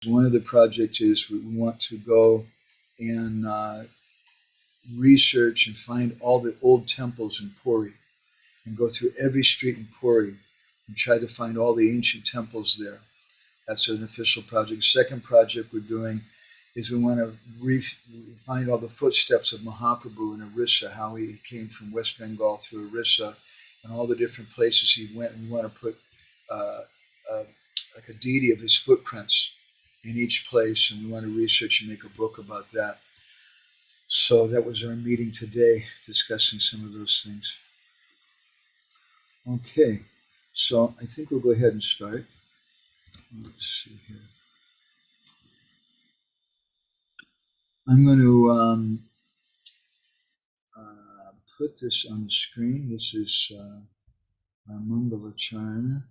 One of the projects is we want to go and research and find all the old temples in Puri and go through every street in Puri and try to find all the ancient temples there. That's an official project. Second project we're doing is we want to find all the footsteps of Mahaprabhu in Orissa, how he came from West Bengal through Orissa and all the different places he went. And we want to put like a deity of his footprints in each place, and we want to research and make a book about that. So that was our meeting today, discussing some of those things. Okay, so I think we'll go ahead and start. Let's see here. I'm going to put this on the screen. This is our Mangala Charana.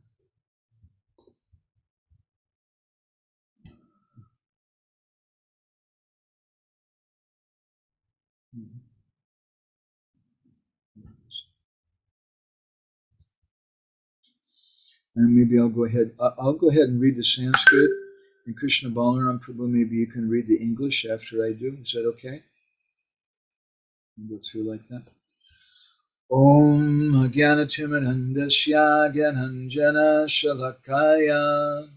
And maybe I'll go ahead and read the Sanskrit, and Krishna Balaram Prabhu, maybe you can read the English after I do. Is that okay? We'll go through like that. Om Jnanatimidandasya Gyananjana Shalakaya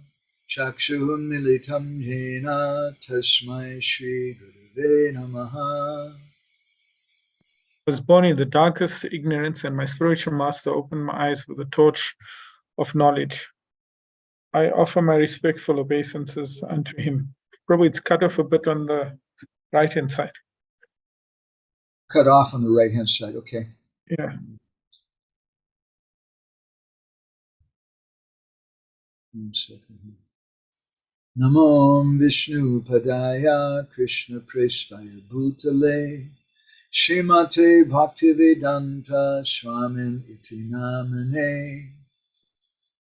Chakshun Militam Jena Tasmai Shri Guruve Namaha. I was born in the darkest ignorance, and my spiritual master opened my eyes with a torch of knowledge. I offer my respectful obeisances unto him. Prabhu, it's cut off a bit on the right-hand side. Cut off on the right-hand side, okay. Yeah. One second here. Namom Vishnu Padaya Krishna Prestaya Bhutale Srimate Bhaktivedanta Swamin Iti Namane.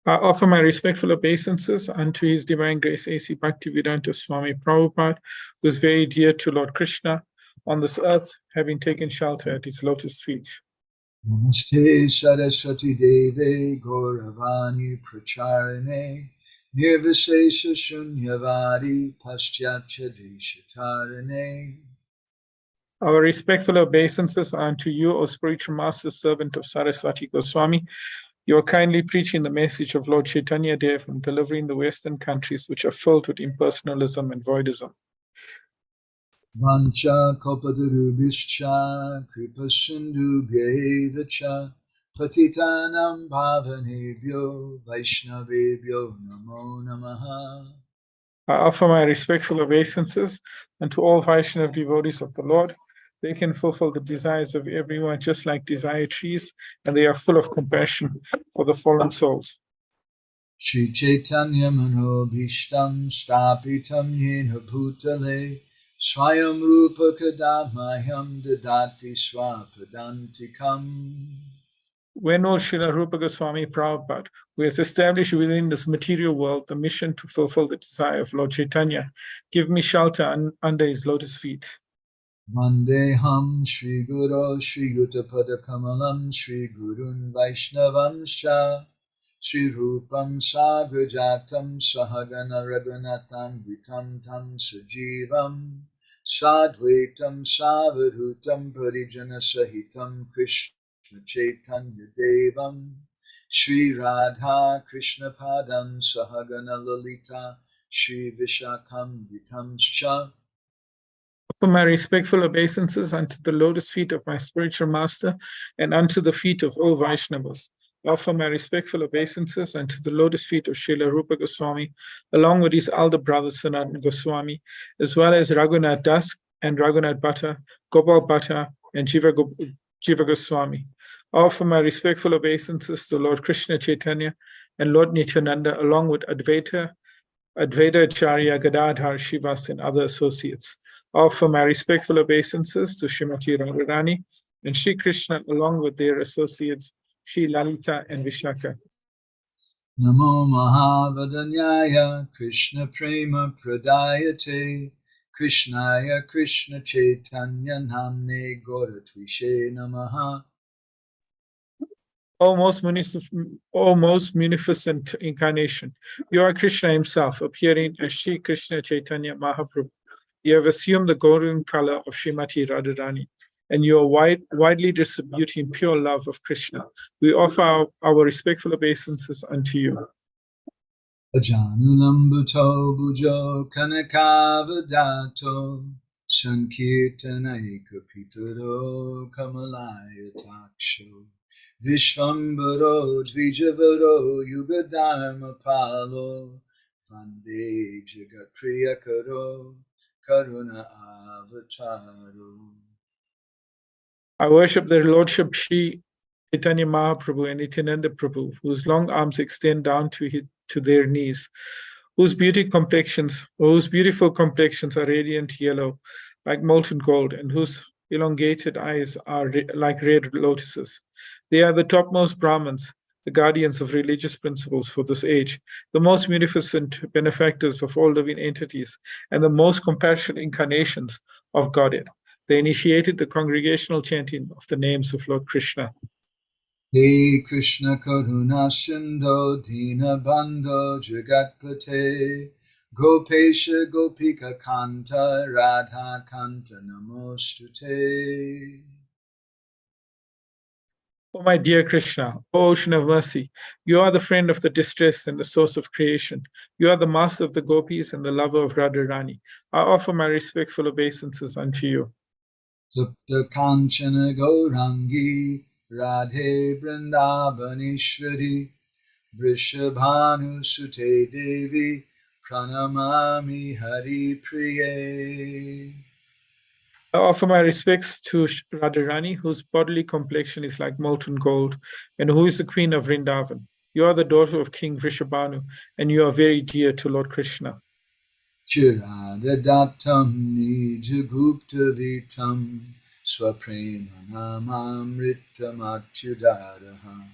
I offer my respectful obeisances unto His Divine Grace A.C. Bhaktivedanta Swami Prabhupada, who is very dear to Lord Krishna on this earth, having taken shelter at His lotus feet. Namaste Saraswati Deve Gauravani Pracharane Nirvisesha Shunyavadi Paschatya Deshatarane. Our respectful obeisances are unto you, O spiritual master, servant of Saraswati Goswami. You are kindly preaching the message of Lord Chaitanya Dev and delivering the Western countries which are filled with impersonalism and voidism. Vancha Kalpatarubhischa Kripa Sindhu Bhyevacha Patitanam Bhavanebhyo Vaishnavebhyo Namo Namaha. I offer my respectful obeisances unto all Vaishnava devotees of the Lord. They can fulfill the desires of everyone just like desire trees, and they are full of compassion for the fallen souls. Shri Chaitanya Manobhishtam Stapitam Yena Bhutale Swayam Rupa Kadamayam Dadati Swapadantikam. When O Srila Rupa Goswami Prabhupada, who has established within this material world the mission to fulfill the desire of Lord Chaitanya, give me shelter under his lotus feet. Vandeham Shri Guru Shri Yuttapada Kamalam Shri Gurun Vaishnavamscha Shri Rupam Sagrajatam Sahagana Raghunatham Vitam Tam Sajivam Sadvaitam Savadhutam Parijana Sahitam Krishna Chaitanya Devam Shri Radha Krishna Padam Sahagana Lalita Shri Vishakam Vitamscha. For my respectful obeisances unto the lotus feet of my spiritual master and unto the feet of all Vaishnavas. Offer my respectful obeisances unto the lotus feet of Srila Rupa Goswami, along with his elder brother Sanatana Goswami, as well as Raghunath Das and Raghunath Bhatta, Gopal Bhatta, and Jiva Goswami. Offer my respectful obeisances to Lord Krishna Chaitanya and Lord Nityananda, along with Advaita Acharya, Gadadhar, Shivas, and other associates. Offer my respectful obeisances to Srimati Radharani and Sri Krishna, along with their associates, Sri Lalita and Vishaka. Namo Mahavadanyaya Krishna Prema Pradayate Krishnaya Krishna Chaitanya Namne Goratvishe Namaha. O most munificent incarnation, you are Krishna himself, appearing as Sri Krishna Chaitanya Mahaprabhu. You have assumed the golden color of Srimati Radharani, and you are widely distributing pure love of Krishna. We offer our respectful obeisances unto you. Ajanulambuto bujo kanakavadato sankirtanaika pitaro kamalaya taksho Vishvambaro dvijavaro yugadharma palo Vande jagat priyakaro karuna avataro. I worship their Lordship Shri Chaitanya Mahaprabhu and Nityananda Prabhu, whose long arms extend down to their knees, whose beautiful complexions are radiant yellow like molten gold, and whose elongated eyes are like red lotuses. They are the topmost Brahmins, the guardians of religious principles for this age, the most munificent benefactors of all living entities, and the most compassionate incarnations of Godhead. They initiated the congregational chanting of the names of Lord Krishna. Hey Krishna Karuna Sindho Dina Bandho Jagatpate Gopesha Gopika Kanta Radha Kanta Namostute. O my dear Krishna, O ocean of mercy, you are the friend of the distressed and the source of creation. You are the master of the gopis and the lover of Radharani. I offer my respectful obeisances unto you. Supta Kanchana Gaurangi Radhe Vrindavaneshwari Vrishabhanu Sute Devi Pranamami Hari Priye. I offer my respects to Radharani, whose bodily complexion is like molten gold, and who is the queen of Vrindavan. You are the daughter of King Vrishabhanu, and you are very dear to Lord Krishna. Chiradatam Nijagupta Vitam Swaprema Namamritam Achyudaraha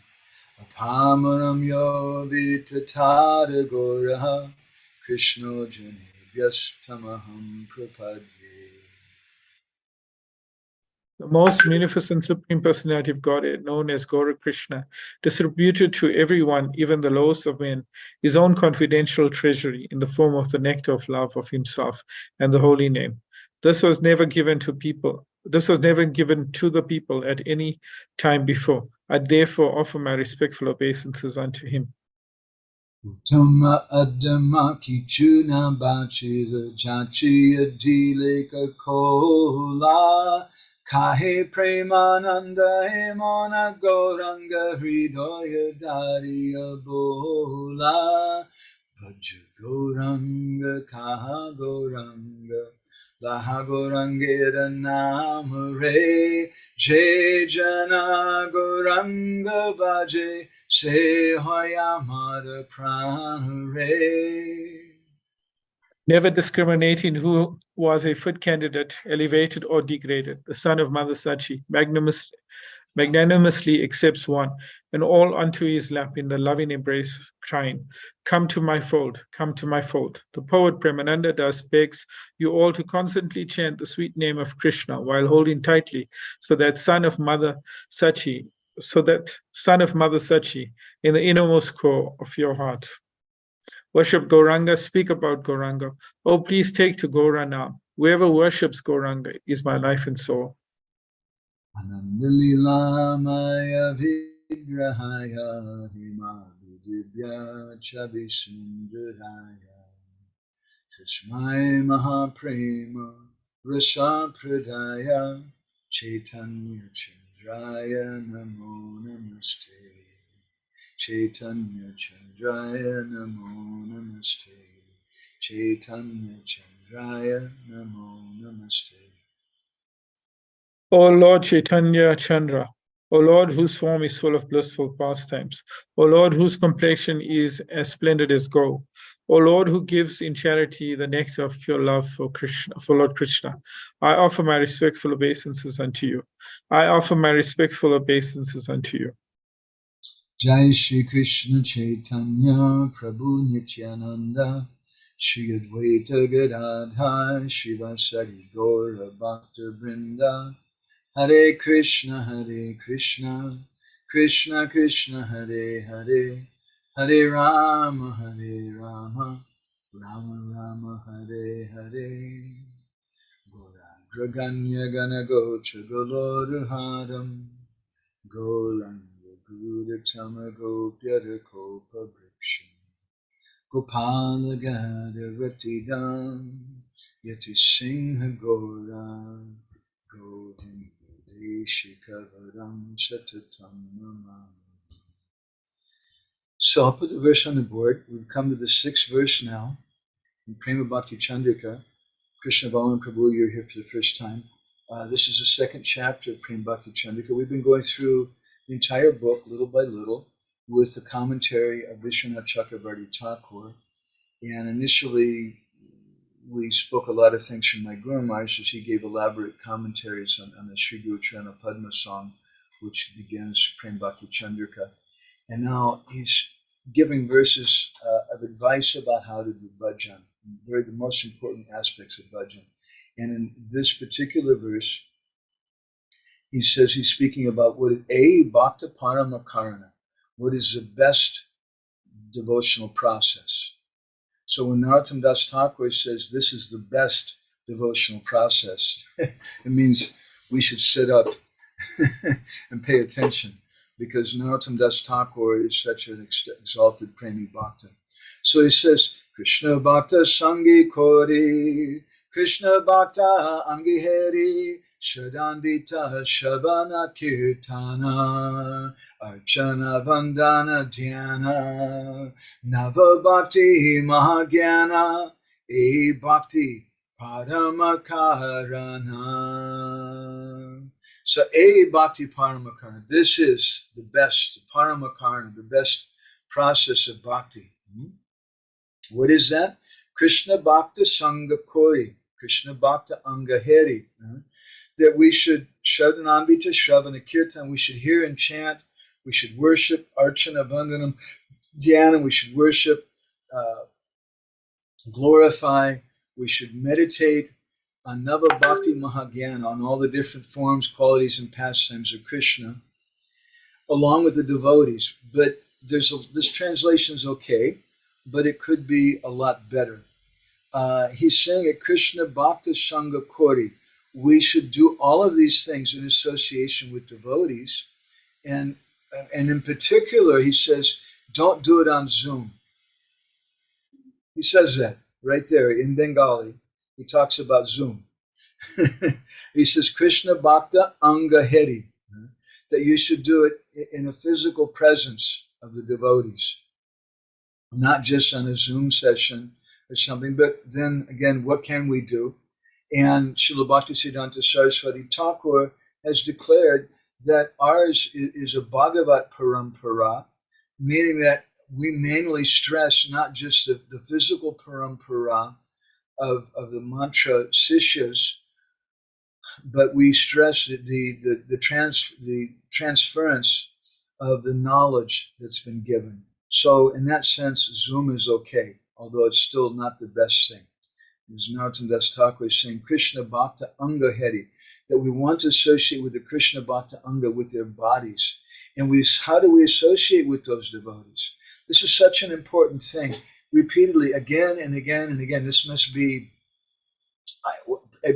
Apamaram Yo Vitatada Goraha Krishno Janebhyastamaham Prapadye. The most munificent Supreme Personality of Godhead, known as Gaura Krishna, distributed to everyone, even the lowest of men, his own confidential treasury in the form of the nectar of love of himself and the holy name. This was never given to the people at any time before. I therefore offer my respectful obeisances unto him. Uttama Adama Kichuna Bachira Jachiya Dileka Kola Kahe Premananda Hemona Goranga Hridoya Dariya Bola Bhaja Goranga Kaha Goranga Laha Gorangera Namare Jai Jana Goranga Bhaje Se Hoyamara Pranare. Never discriminating who was a fit candidate, elevated or degraded, the son of Mother Sachi magnanimously accepts one, and all unto his lap in the loving embrace, crying, "Come to my fold, come to my fold." The poet Prema Das begs you all to constantly chant the sweet name of Krishna while holding tightly so that son of Mother Sachi in the innermost core of your heart. Worship Gauranga, speak about Gauranga. Oh, please take to Gaura now. Whoever worships Gauranga is my life and soul. Anandalila Maya Vigrahaya Himadivya Chavisundaraya Tasmai Mahaprema Rasa Pradaya Chaitanya Chandraya Namo Namaste. Chaitanya Chandraya Namo Namaste. Chaitanya Chandraya Namo Namaste. O Lord Chaitanya Chandra, O Lord whose form is full of blissful pastimes, O Lord whose complexion is as splendid as gold, O Lord who gives in charity the nectar of pure love for Lord Krishna, I offer my respectful obeisances unto you. I offer my respectful obeisances unto you. Jai Shri Krishna Chaitanya Prabhu Nityananda Shri Advaita Gadadhar Shivasari Gaura Bhakta Vrinda Hare Krishna Krishna Krishna Hare Hare, Hare Rama Hare Rama, Rama Rama Hare Hare. Gauranga Gana Gocha Golodharam, Golanga Gudatama Gopyara Kopa Briksham, Gopala Gadaratidam, Yati Singha Gora, Govinda Deshikavaram Satatam Mama. So I'll put the verse on the board. We've come to the 6th verse now in Prema-bhakti-candrika. Krishna Balaram Prabhu, you're here for the first time. This is the 2nd chapter of Prema-bhakti-candrika. We've been going through the entire book, little by little, with the commentary of Vishwanath Chakravarti Thakur. And initially, we spoke a lot of things from my Guru Maharaj as he gave elaborate commentaries on the Sri Guru Charana Padma song, which begins Prema-bhakti-candrika. And now he's giving verses of advice about how to do bhajan, the most important aspects of bhajan. And in this particular verse, he says he's speaking about what is bhakta parama-kāraṇa, what is the best devotional process. So when Narottam Das Thakur says this is the best devotional process, it means we should sit up and pay attention, because Narottam Das Thakur is such an exalted Premi Bhakta. So he says, Krishna Bhakta Sangi Kori, Krishna Bhakta Angi Heri, Shadandita Shabana Kirtana, Archana Vandana Dhyana, Nava Bhakti Mahagyana, E Bhakti parama-kāraṇa. So bhakti parama-kāraṇa, this is the best, parama-kāraṇa, the best process of bhakti. What is that? Krishna Bhakta Sangha Kori, Krishna Bhakta Aṅga heri. That we should Shravanambita, Shravana Kirtan, we should hear and chant, we should worship, Archana Vandanam Dhyana, we should worship, glorify, we should meditate on Nava Bhakti Mahagyana, on all the different forms, qualities, and pastimes of Krishna, along with the devotees. But this translation is okay, but it could be a lot better. He's saying at Krishna Bhakta Sangha Kori, we should do all of these things in association with devotees. And in particular, he says, don't do it on Zoom. He says that right there in Bengali. He talks about Zoom. He says, Krishna Bhakta Aṅga heri, that you should do it in a physical presence of the devotees, not just on a Zoom session or something. But then again, what can we do? And Srila Bhaktisiddhanta Saraswati Thakur has declared that ours is a Bhagavat parampara, meaning that we mainly stress not just the physical parampara of the mantra sishyas, but we stress the transference of the knowledge that's been given. So in that sense, Zoom is okay, although it's still not the best thing. As Narottam Das Thakur is saying, Krishna Bhakta Aṅga heri, that we want to associate with the Krishna Bhakta Aṅga with their bodies. And how do we associate with those devotees? This is such an important thing. Repeatedly, again and again and again, this must be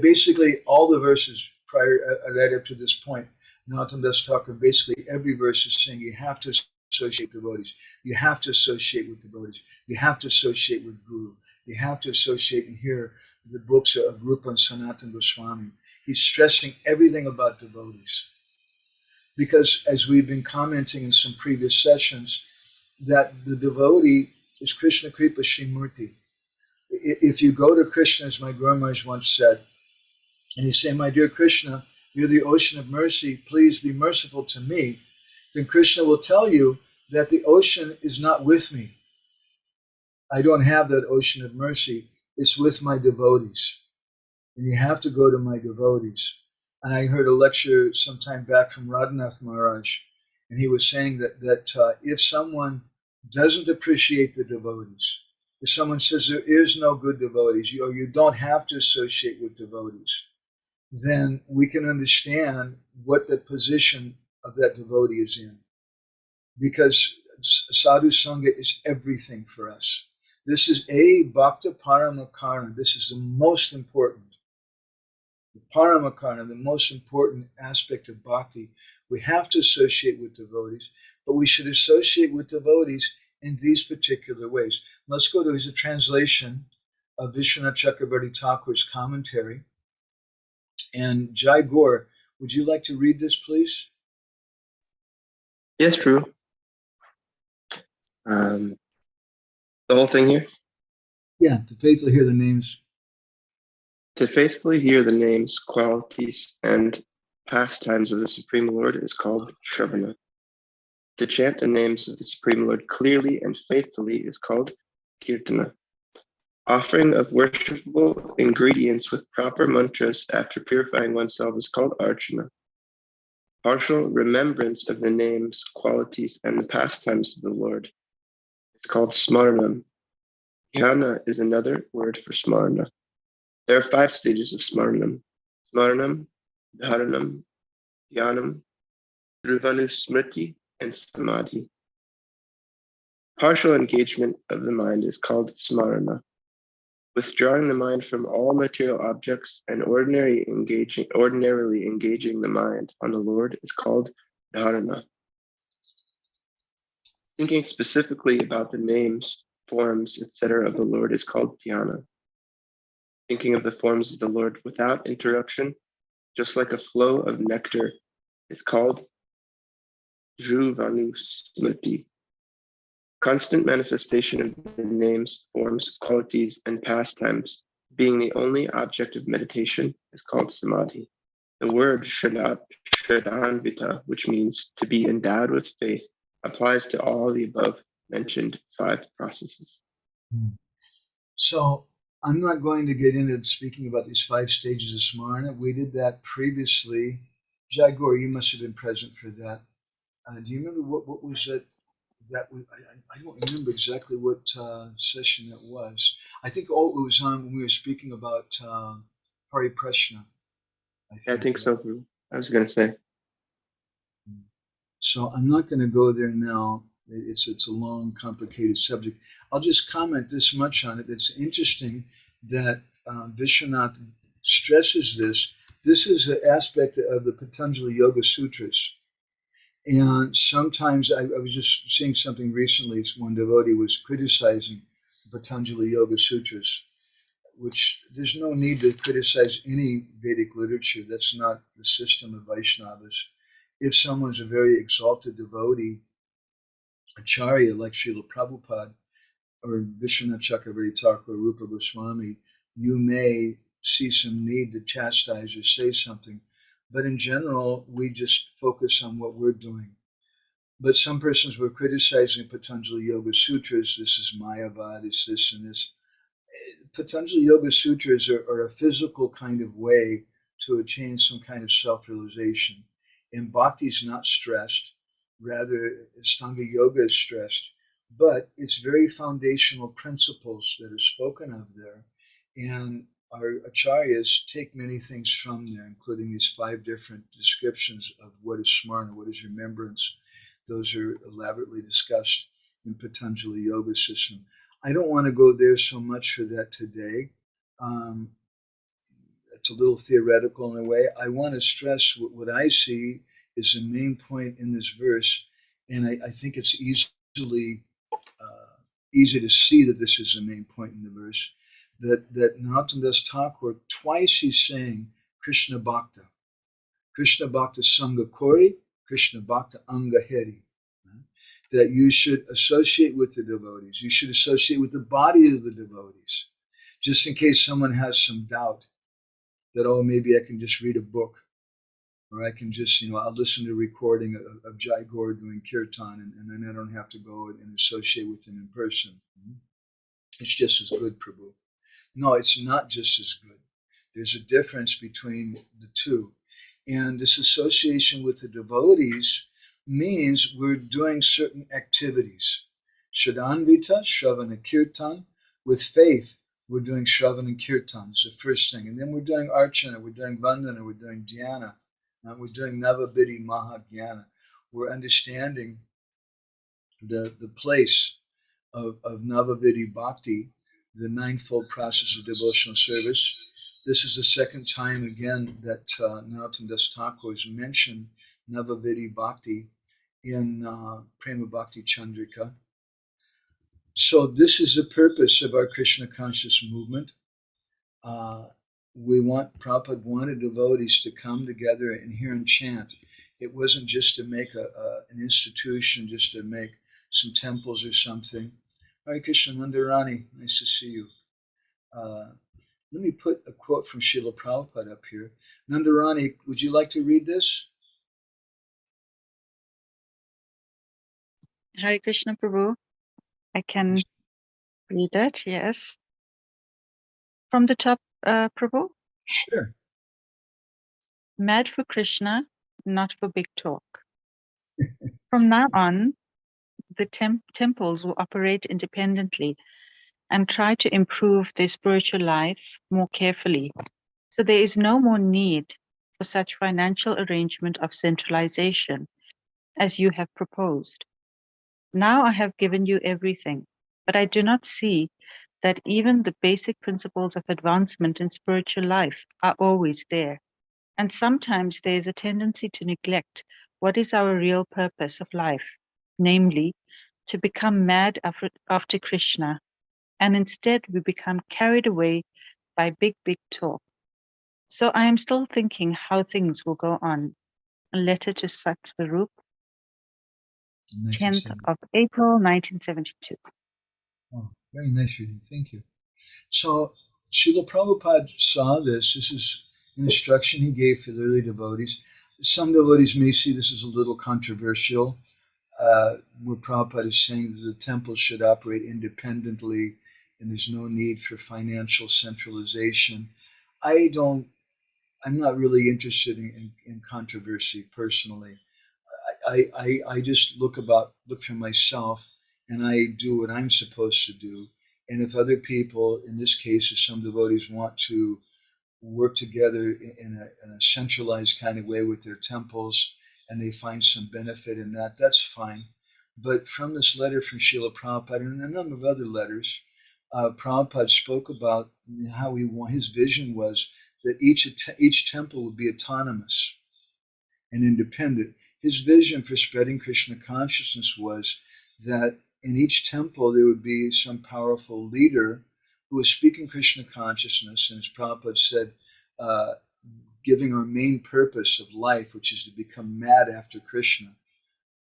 basically all the verses prior, right up to this point. Narottam Das Thakur, basically every verse is saying you have to associate with devotees. You have to associate with devotees. You have to associate with Guru. You have to associate and hear the books of Rupa and Sanatana Goswami. He's stressing everything about devotees. Because as we've been commenting in some previous sessions, that the devotee is Krishna Kripa Srimurti. If you go to Krishna, as my Guru Maharaj once said, and you say, my dear Krishna, you're the ocean of mercy, please be merciful to me, then Krishna will tell you that the ocean is not with me. I don't have that ocean of mercy. It's with my devotees. And you have to go to my devotees. And I heard a lecture some time back from Radhanath Maharaj, and he was saying that if someone doesn't appreciate the devotees, if someone says there is no good devotees, or you don't have to associate with devotees, then we can understand what the position of that devotee is in. because sadhu sangha is everything for us. This is bhakta parama-kāraṇa. This is the most important. The parama-kāraṇa, the most important aspect of bhakti. We have to associate with devotees, but we should associate with devotees in these particular ways. Let's go to a translation of Vishwanath Chakravarti Thakur's commentary. And Jai Gaur, would you like to read this, please? Yes, Prabhu. The whole thing here? Yeah, to faithfully hear the names. To faithfully hear the names, qualities, and pastimes of the Supreme Lord is called Shravana. To chant the names of the Supreme Lord clearly and faithfully is called Kirtana. Offering of worshipable ingredients with proper mantras after purifying oneself is called Archana. Partial remembrance of the names, qualities, and the pastimes of the Lord is called Smaranam. Dhyana is another word for Smarana. There are 5 stages of Smaranam: Smaranam, Dharanam, Dhyanam, Dhruvanusmriti, and Samadhi. Partial engagement of the mind is called Smarana. Withdrawing the mind from all material objects and ordinarily engaging the mind on the Lord is called Dharana. Thinking specifically about the names, forms, etc. of the Lord is called Dhyana. Thinking of the forms of the Lord without interruption, just like a flow of nectar, is called Dhruvanusmriti. Constant manifestation of the names, forms, qualities, and pastimes, being the only object of meditation, is called Samadhi. The word Shraddhanvita, which means to be endowed with faith, applies to all the above mentioned 5 processes. So I'm not going to get into speaking about these 5 stages of Smarana. We did that previously. Jai Gaur, you must have been present for that. Do you remember what was it? That was, I don't remember exactly what session that was. I think it was on when we were speaking about Pariprashna. I think so. I was going to say. So I'm not going to go there now. It's a long, complicated subject. I'll just comment this much on it. It's interesting that Vishwanath stresses this. This is an aspect of the Patanjali Yoga Sutras. And sometimes I was just seeing something recently. One devotee was criticizing Patanjali Yoga Sutras, which there's no need to criticize any Vedic literature. That's not the system of Vaishnavas. If someone's a very exalted devotee, acharya like Srila Prabhupada or Vishwanath Chakravarti Thakur or Rupa Goswami, you may see some need to chastise or say something. But in general, we just focus on what we're doing. But some persons were criticizing Patanjali Yoga Sutras. This is Mayavad, it's this and this. Patanjali Yoga Sutras are a physical kind of way to attain some kind of self-realization. And bhakti is not stressed. Rather, Ashtanga Yoga is stressed. But it's very foundational principles that are spoken of there. And our acharyas take many things from there, including these 5 different descriptions of what is smarana, what is remembrance. Those are elaborately discussed in Patanjali Yoga system. I don't want to go there so much for that today. It's a little theoretical in a way. I want to stress what I see is the main point in this verse, and I think it's easy to see that this is the main point in the verse. That Narottam Das Thakur, twice he's saying kṛṣṇa-bhakta. Kṛṣṇa-bhakta sangha kori, kṛṣṇa-bhakta aṅga heri. That you should associate with the devotees. You should associate with the body of the devotees. Just in case someone has some doubt that, oh, maybe I can just read a book, or I can just, I'll listen to a recording of Jai Gaur doing kirtan, and then I don't have to go and associate with him in person. It's just as good, Prabhu. No, it's not just as good. There's a difference between the two. And this association with the devotees means we're doing certain activities. Shraddhanvita, Shravana Kirtan. With faith, we're doing Shravana and Kirtan. It's the first thing. And then we're doing Archana, we're doing Vandana, we're doing Dhyana. We're doing Navabhiti Mahajnana. We're understanding the place of Navavidi Bhakti, the ninefold process of devotional service. This is the second time again that Narottam Das Thakur has mentioned Navavidi Bhakti in Prema-bhakti-candrika. So this is the purpose of our Krishna conscious movement. Prabhupada wanted devotees to come together and hear and chant. It wasn't just to make an institution, just to make some temples or something. Hare Krishna, Nandarani, nice to see you. Let me put a quote from Srila Prabhupada up here. Nandarani, would you like to read this? Hare Krishna, Prabhu. I can read it, yes. From the top, Prabhu. Sure. Mad for Krishna, not for big talk. From now on, the temples will operate independently and try to improve their spiritual life more carefully. So there is no more need for such financial arrangement of centralization as you have proposed. Now I have given you everything, but I do not see that even the basic principles of advancement in spiritual life are always there. And sometimes there is a tendency to neglect what is our real purpose of life, namely, to become mad after Krishna. And instead we become carried away by big talk. So I am still thinking how things will go on. A letter to Satsvarup, 10th of April, 1972. Oh, very nice reading. Thank you. So Srila Prabhupada saw this. This is an instruction he gave for the early devotees. Some devotees may see this as a little controversial, where Prabhupada is saying that the temple should operate independently and there's no need for financial centralization. I'm not really interested in controversy personally. I just look for myself, and I do what I'm supposed to do. And if other people, in this case, if some devotees want to work together in a centralized kind of way with their temples, and they find some benefit in that, that's fine. But from this letter from Srila Prabhupada and a number of other letters, Prabhupada spoke about how his vision was that each temple would be autonomous and independent. His vision for spreading Krishna consciousness was that in each temple there would be some powerful leader who was speaking Krishna consciousness, and as Prabhupada said, giving our main purpose of life, which is to become mad after Krishna.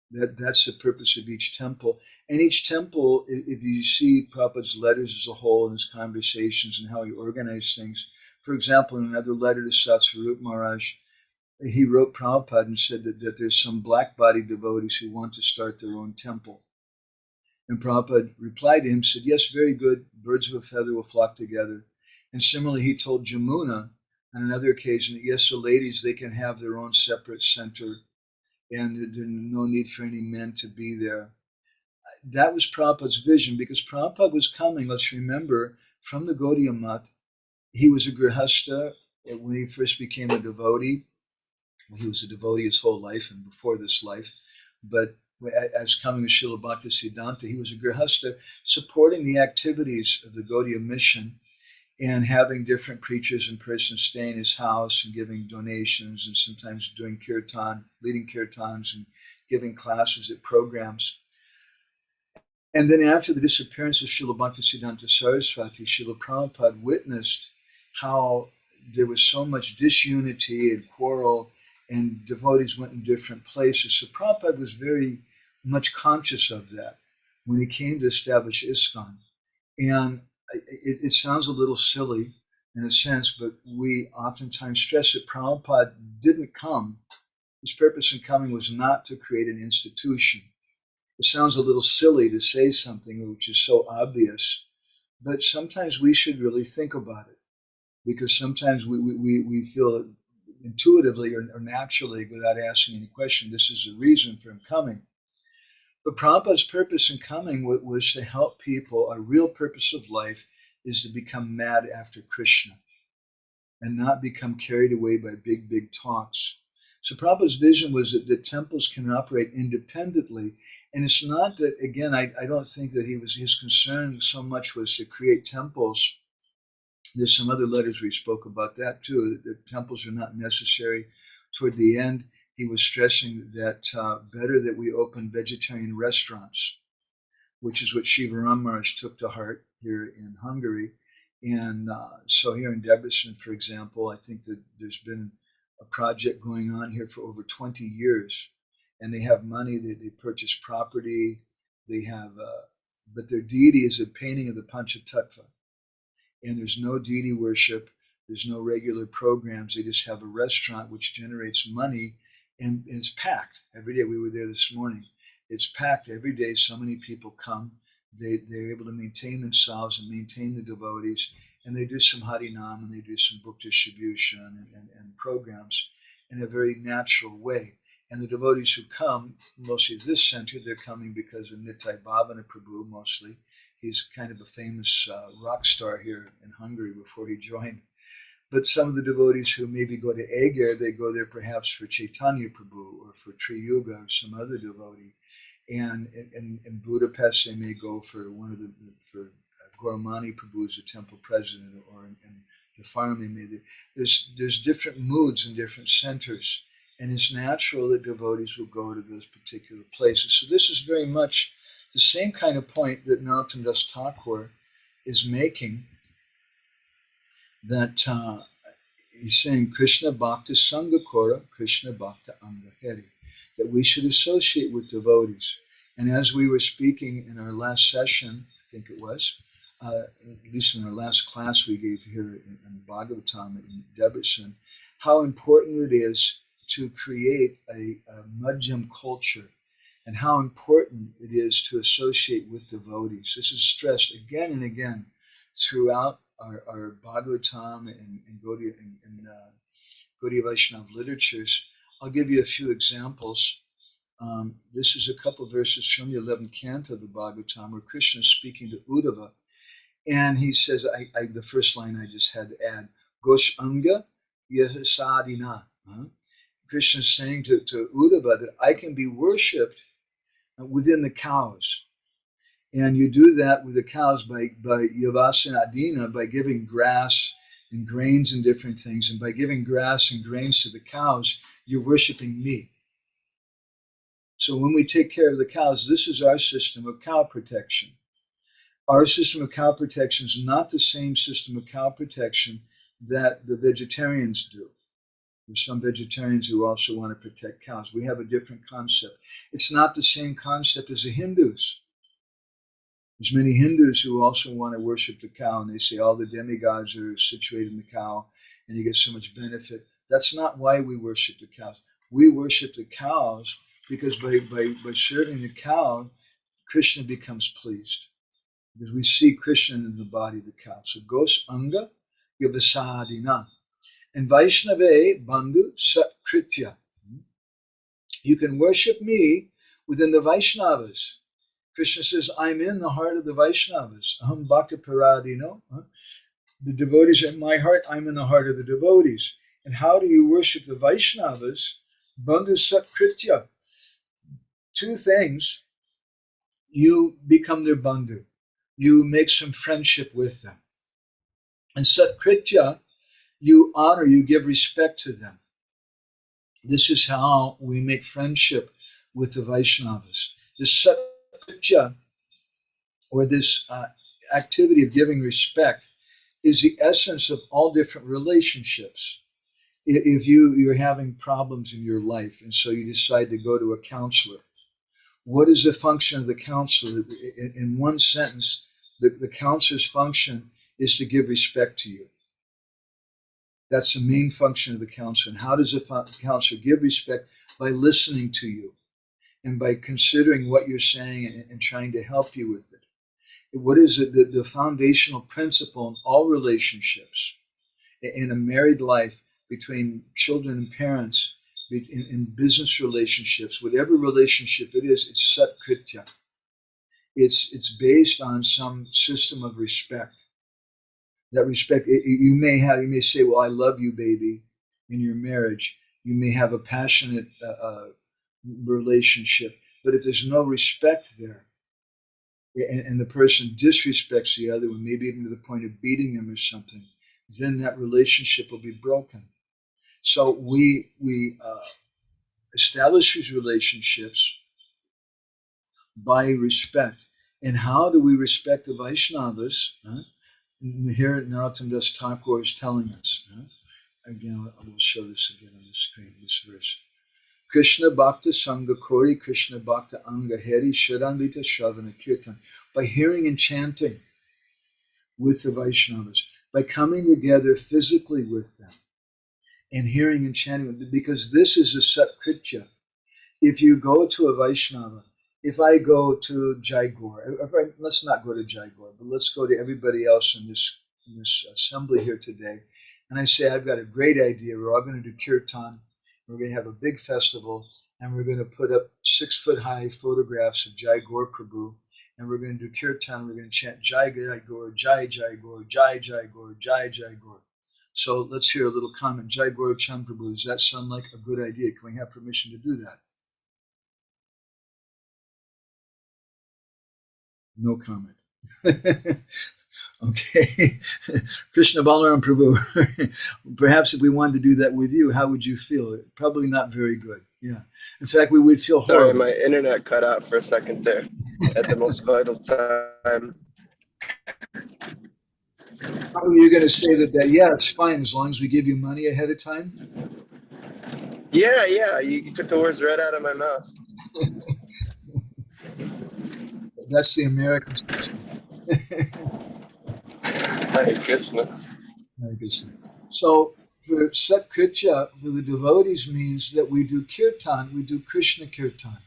That's the purpose of each temple. And each temple, if you see Prabhupada's letters as a whole and his conversations and how he organized things, for example, in another letter to Srila Maharaj, he wrote Prabhupada and said that there's some black-bodied devotees who want to start their own temple. And Prabhupada replied to him, said, yes, very good, birds of a feather will flock together. And similarly, he told Jamuna on another occasion that, yes, the ladies, they can have their own separate center, and there's no need for any men to be there. That was Prabhupada's vision, because Prabhupada was coming, let's remember, from the Gaudiya Math. He was a grihastha when he first became a devotee. He was a devotee his whole life and before this life. But as coming to Srila Bhaktisiddhanta, he was a grihastha supporting the activities of the Gaudiya mission and having different preachers and persons stay in his house and giving donations and sometimes doing kirtan, leading kirtans and giving classes at programs. And then after the disappearance of Srila Bhaktisiddhanta Saraswati, Srila Prabhupada witnessed how there was so much disunity and quarrel, and devotees went in different places. So Prabhupada was very much conscious of that when he came to establish ISKCON. And it sounds a little silly in a sense, but we oftentimes stress that Prabhupada didn't come. His purpose in coming was not to create an institution. It sounds a little silly to say something which is so obvious, but sometimes we should really think about it, because sometimes we feel intuitively or naturally, without asking any question, this is the reason for him coming. But Prabhupada's purpose in coming was to help people. A real purpose of life is to become mad after Krishna and not become carried away by big talks. So Prabhupada's vision was that the temples can operate independently. And it's not that, again, I don't think that his concern so much was to create temples. There's some other letters we spoke about that too, that temples are not necessary. Toward the end, he was stressing that better that we open vegetarian restaurants, which is what Srila Maharaj took to heart here in Hungary. And so here in Debrecen, for example, I think that there's been a project going on here for over 20 years. And they have money, they purchase property, they have, but their deity is a painting of the Panchatattva. And there's no deity worship, there's no regular programs, they just have a restaurant which generates money, and it's packed. Every day, we were there this morning, it's packed every day, so many people come, they're able to maintain themselves and maintain the devotees, and they do some Harinam, and they do some book distribution and programs in a very natural way. And the devotees who come, mostly to this center, they're coming because of Nitai Bhavana Prabhu mostly. He's kind of a famous rock star here in Hungary before he joined. But some of the devotees who maybe go to Eger, they go there perhaps for Chaitanya Prabhu or for Triyuga or some other devotee. And in Budapest, they may go for for Gormani Prabhu, who's the temple president, or in the farm, there's different moods in different centers. And it's natural that devotees will go to those particular places. So this is very much the same kind of point that Narottam Das Thakur is making, that he's saying kṛṣṇa-bhakta sangha kora, kṛṣṇa-bhakta aṅga heri, that we should associate with devotees. And as we were speaking in our last session, I think it was, at least in our last class we gave here in Bhagavatam in Debrecen, how important it is to create a madhyam culture, and how important it is to associate with devotees. This is stressed again and again throughout our Bhagavatam and Gaudiya Vaishnava literatures. I'll give you a few examples. This is a couple verses from the 11th canto of the Bhagavatam where Krishna is speaking to Uddhava, and he says, the first line I just had to add, Gosh aṅga yasadina. Krishna is saying to Uddhava that I can be worshipped within the cows. And you do that with the cows by yavasana adina, by giving grass and grains and different things. And by giving grass and grains to the cows, you're worshiping me. So when we take care of the cows, this is our system of cow protection. Our system of cow protection is not the same system of cow protection that the vegetarians do. There's some vegetarians who also want to protect cows. We have a different concept. It's not the same concept as the Hindus. There's many Hindus who also want to worship the cow, and they say all the demigods are situated in the cow, and you get so much benefit. That's not why we worship the cows. We worship the cows because by serving the cow, Krishna becomes pleased. Because we see Krishna in the body of the cow. So Gos Aṅga Yavasadina. And Vaishnave Bandhu Satkritya. You can worship me within the Vaishnavas. Krishna says, I'm in the heart of the Vaishnavas. Aham Bhakta Paradino. The devotees are in my heart, I'm in the heart of the devotees. And how do you worship the Vaishnavas? Bandhu Satkritya. Two things. You become their bandhu. You make some friendship with them. And Satkritya, you honor, you give respect to them. This is how we make friendship with the Vaishnavas. This Satkritya, or this activity of giving respect, is the essence of all different relationships. If you're having problems in your life, and so you decide to go to a counselor, what is the function of the counselor? In one sentence, the counselor's function is to give respect to you. That's the main function of the counselor. And how does the counselor give respect? By listening to you and by considering what you're saying and trying to help you with it. What is it? The foundational principle in all relationships, in a married life, between children and parents, in business relationships, whatever relationship it is, it's satkritya. It's based on some system of respect. That respect, you may say, well, I love you, baby, in your marriage, You may have a passionate relationship, but if there's no respect there, and the person disrespects the other one, maybe even to the point of beating them or something, then that relationship will be broken. So we establish these relationships by respect. And how do we respect the Vaishnavas? Here Narottam Das Thakur is telling us. Again, I will show this again on the screen, this verse. kṛṣṇa-bhakta sangha kori, kṛṣṇa-bhakta aṅga heri, sharanvita shravana kirtan. By hearing and chanting with the Vaishnavas, by coming together physically with them, and hearing and chanting with them, because this is a satkritya. If you go to a Vaishnava, if I go to Jaigore, let's not go to Jaigore, but let's go to everybody else in this assembly here today, and I say, I've got a great idea. We're all going to do kirtan. We're going to have a big festival, and we're going to put up 6-foot-high photographs of Jai Gaur Prabhu, and we're going to do kirtan. We're going to chant Jai Jai Gaur, Jai Jai Gaur, Jai Jai Gaur, Jai Jai Gaur. So let's hear a little comment. Jai Gaur Chand Prabhu, does that sound like a good idea? Can we have permission to do that? No comment. Okay. Krishna Balaram Prabhu. Perhaps if we wanted to do that with you, how would you feel? Probably not very good. Yeah. In fact, we would feel horrible. Sorry, my internet cut out for a second there at the most vital time. Probably you're going to say that, yeah, it's fine as long as we give you money ahead of time. Yeah, you took the words right out of my mouth. That's the American system. Hare Krishna. Hare Krishna. So for Satkritya, for the devotees, means that we do kirtan, we do Krishna kirtan.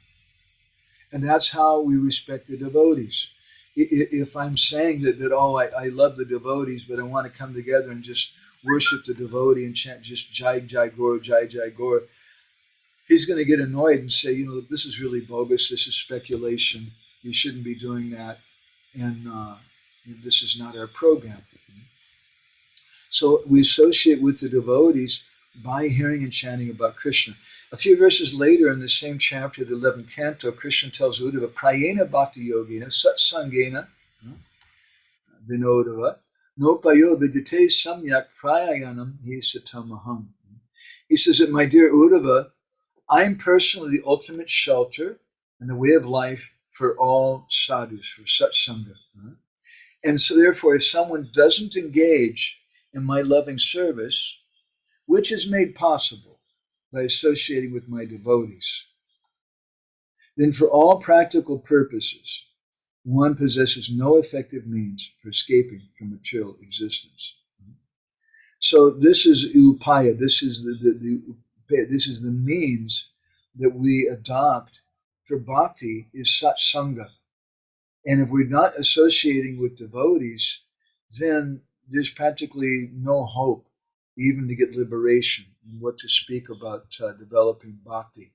And that's how we respect the devotees. If I'm saying that I love the devotees, but I want to come together and just worship the devotee and chant just Jai Jai Gaur, Jai Jai Gaur, he's going to get annoyed and say, this is really bogus, this is speculation, you shouldn't be doing that, and this is not our program. So we associate with the devotees by hearing and chanting about Krishna. A few verses later in the same chapter, the 11th canto, Krishna tells Uddhava, prayena bhakti yogena satsangena vinodava nopayo vidite samyak prayayanam hi satamaham. He says that, my dear Uddhava, I'm personally the ultimate shelter and the way of life for all sadhus, for satsanga. And so therefore, if someone doesn't engage in my loving service, which is made possible by associating with my devotees, then for all practical purposes, one possesses no effective means for escaping from material existence. So this is upaya. This is the means that we adopt for bhakti is satsanga. And if we're not associating with devotees, then there's practically no hope even to get liberation and what to speak about developing bhakti.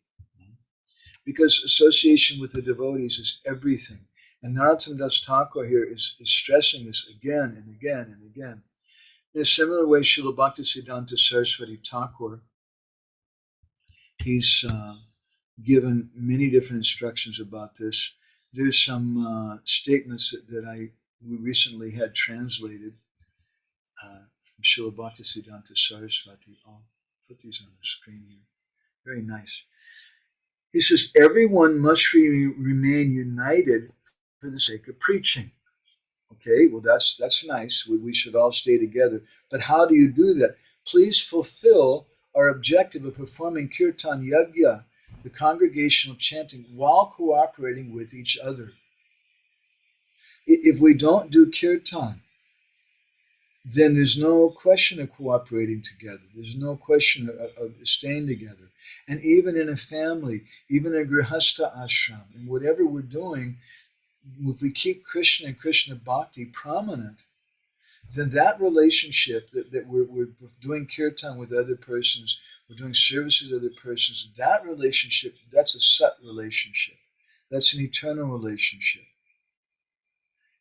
Because association with the devotees is everything. And Narottam Das Thakur here is stressing this again and again and again. In a similar way, Srila Bhaktisiddhanta Saraswati Thakur, he's given many different instructions about this. There's some statements that we recently had translated from Srila Bhaktisiddhanta Saraswati. I'll put these on the screen here. Very nice. He says, everyone must remain united for the sake of preaching. Okay, well, that's nice. We should all stay together. But how do you do that? Please fulfill our objective of performing kirtan yajna, the congregational chanting, while cooperating with each other. If we don't do kirtan, then there's no question of cooperating together. There's no question of staying together. And even in a family, even in a grihastha ashram, and whatever we're doing, if we keep Krishna and Krishna Bhakti prominent, then that relationship that we're doing kirtan with other persons, we're doing service with other persons, that relationship, that's a sat relationship. That's an eternal relationship.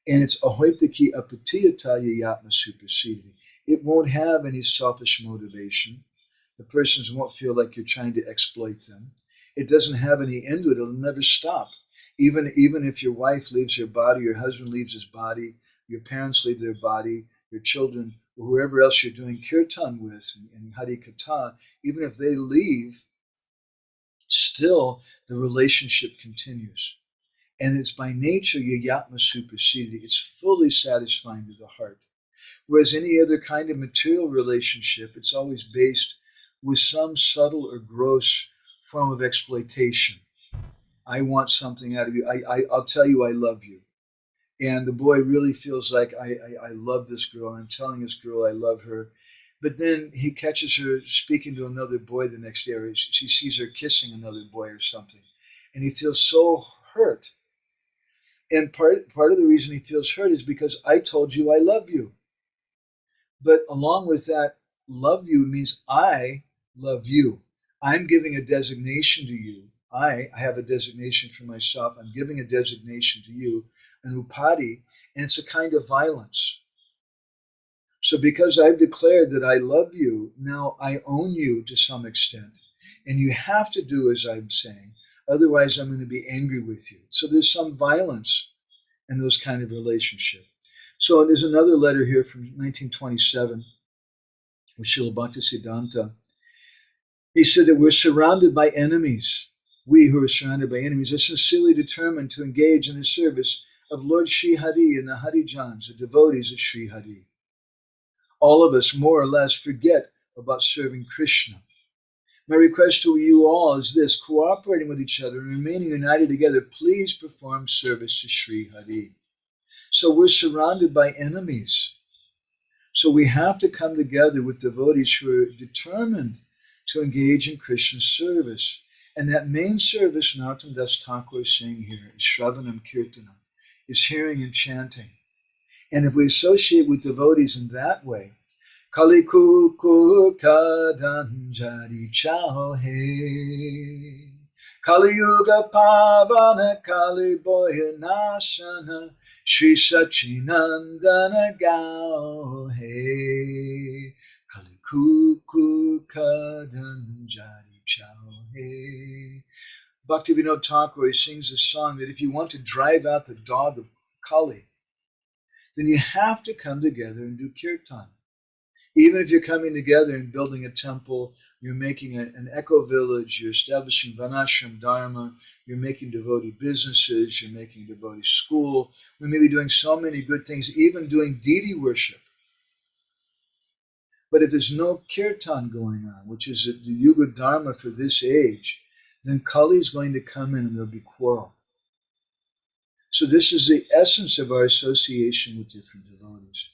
And it's ahoitaki apatiyata yayatma supersedity. It won't have any selfish motivation. The persons won't feel like you're trying to exploit them. It doesn't have any end to it. It'll never stop. Even if your wife leaves her body, your husband leaves his body, your parents leave their body, your children, or whoever else you're doing kirtan with and Hari Katha, even if they leave, still the relationship continues. And it's by nature yayatma superseded. It's fully satisfying to the heart. Whereas any other kind of material relationship, it's always based with some subtle or gross form of exploitation. I want something out of you. I'll tell you I love you. And the boy really feels like, I love this girl. I'm telling this girl I love her. But then he catches her speaking to another boy the next day, or she sees her kissing another boy or something. And he feels so hurt. And part of the reason he feels hurt is because I told you I love you. But along with that, love you means I love you. I'm giving a designation to you. I have a designation for myself. I'm giving a designation to you, an upadi, and it's a kind of violence. So because I've declared that I love you, now I own you to some extent. And you have to do as I'm saying. Otherwise, I'm going to be angry with you. So there's some violence in those kind of relationships. So there's another letter here from 1927 with Srila Bhaktisiddhanta. He said that we're surrounded by enemies. We who are surrounded by enemies are sincerely determined to engage in the service of Lord Sri Hari and the Harijans, the devotees of Sri Hari. All of us more or less forget about serving Krishna. My request to you all is this: cooperating with each other and remaining united together, please perform service to Sri Hari. So we're surrounded by enemies. So we have to come together with devotees who are determined to engage in Krishna's service. And that main service, Narottam Das Thakur is saying here, is Shravanam Kirtanam, is hearing and chanting. And if we associate with devotees in that way, Kali kuku kadanjari chao he, Kali yuga pavana Kali boya nashana, Shri Sachinandana gao he, Kali kuku kadanjari chao he. Bhaktivinoda Thakur sings a song that if you want to drive out the dog of Kali, then you have to come together and do kirtan. Even if you're coming together and building a temple, you're making an eco-village, you're establishing Varnashram Dharma, you're making devotee businesses, you're making devotee school, we may be doing so many good things, even doing deity worship. But if there's no kirtan going on, which is the Yuga Dharma for this age, then Kali is going to come in and there'll be quarrel. So this is the essence of our association with different devotees.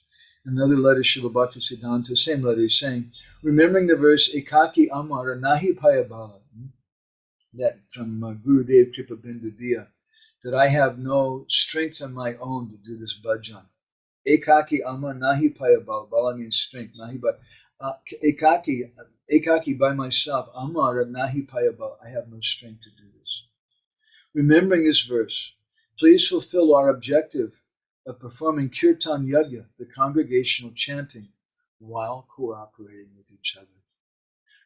Another letter, Srila Bhaktisiddhanta, same letter, is saying, remembering the verse, Ekaki Amara Nahi Payabala, that from Gurudev Kripa Bindadiya, that I have no strength on my own to do this bhajan. Ekaki Amara Nahi Payabala, Bala means strength, Nahi Ekaki by myself, Amara Nahi Payabala, I have no strength to do this. Remembering this verse, please fulfill our objective of performing Kirtan Yajna, the congregational chanting, while cooperating with each other.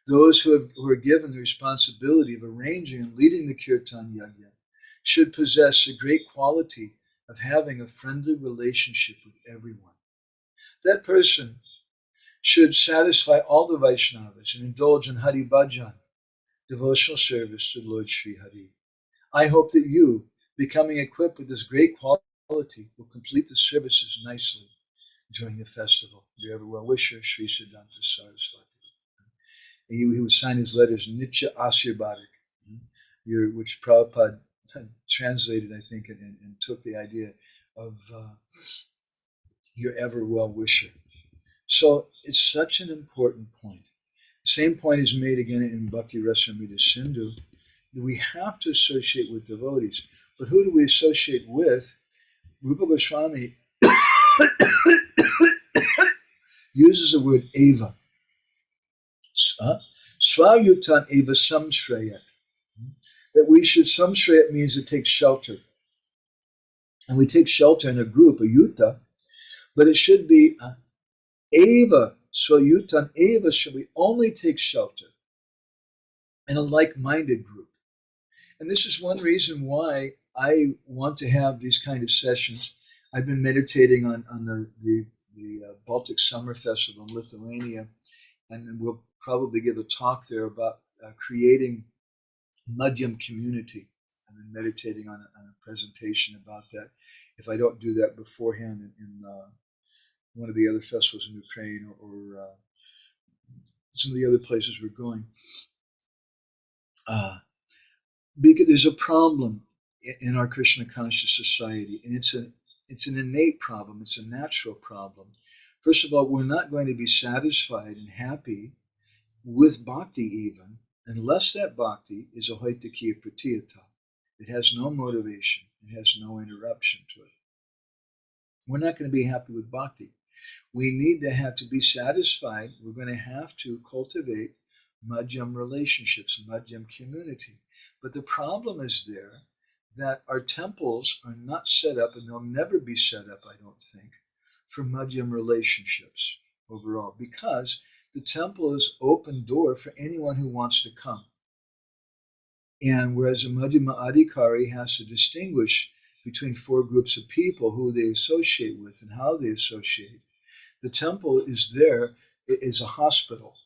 Those who are given the responsibility of arranging and leading the Kirtan Yajna should possess the great quality of having a friendly relationship with everyone. That person should satisfy all the Vaishnavas and indulge in Hari Bhajan, devotional service to Lord Sri Hari. I hope that you, becoming equipped with this great quality, will complete the services nicely during the festival. Dear ever well wisher, Sri Siddhanta Saraswati. He would sign his letters Nitya Asirbadik, which Prabhupada translated, I think, and took the idea of your ever well wisher. So it's such an important point. The same point is made again in Bhakti Rasamrita Sindhu, that we have to associate with devotees. But who do we associate with? Rupa Goswami uses the word eva. Swayutan eva samshrayat. That we should, samshrayat means to take shelter. And we take shelter in a group, a yuta, but it should be eva So yutan eva, should we only take shelter in a like-minded group? And this is one reason why I want to have these kind of sessions. I've been meditating on the Baltic Summer Festival in Lithuania, and we'll probably give a talk there about creating Madhyam community. I've been meditating on a presentation about that. If I don't do that beforehand in one of the other festivals in Ukraine or some of the other places we're going, because there's a problem in our Krishna conscious society, and it's an innate problem. It's a natural problem. First of all, we're not going to be satisfied and happy with bhakti even unless that bhakti is a hoitakiya pratiyata. It has no motivation. It has no interruption to it. We're not going to be happy with bhakti. We need to have to be satisfied. We're going to have to cultivate madhyam relationships, madhyam community. But the problem is there that our temples are not set up, and they'll never be set up, I don't think, for madhyam relationships overall, because the temple is open door for anyone who wants to come. And whereas a madhyama adhikari has to distinguish between four groups of people who they associate with and how they associate, the temple is there, it is a hospital.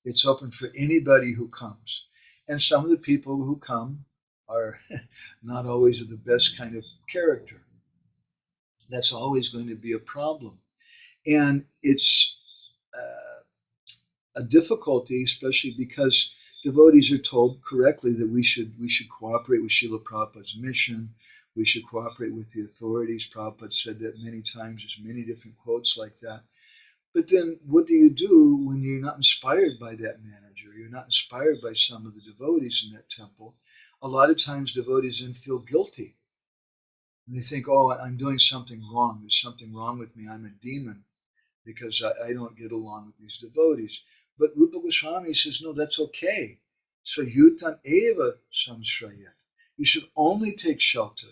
It's open for anybody who comes. And some of the people who come are not always of the best kind of character. That's always going to be a problem. And it's a difficulty, especially because devotees are told correctly that we should cooperate with Srila Prabhupada's mission. We should cooperate with the authorities. Prabhupada said that many times. There's many different quotes like that. But then what do you do when you're not inspired by that manager? You're not inspired by some of the devotees in that temple. A lot of times devotees then feel guilty. And they think, oh, I'm doing something wrong. There's something wrong with me. I'm a demon because I don't get along with these devotees. But Rupa Goswami says, no, that's okay. So yutan eva samshrayat. You should only take shelter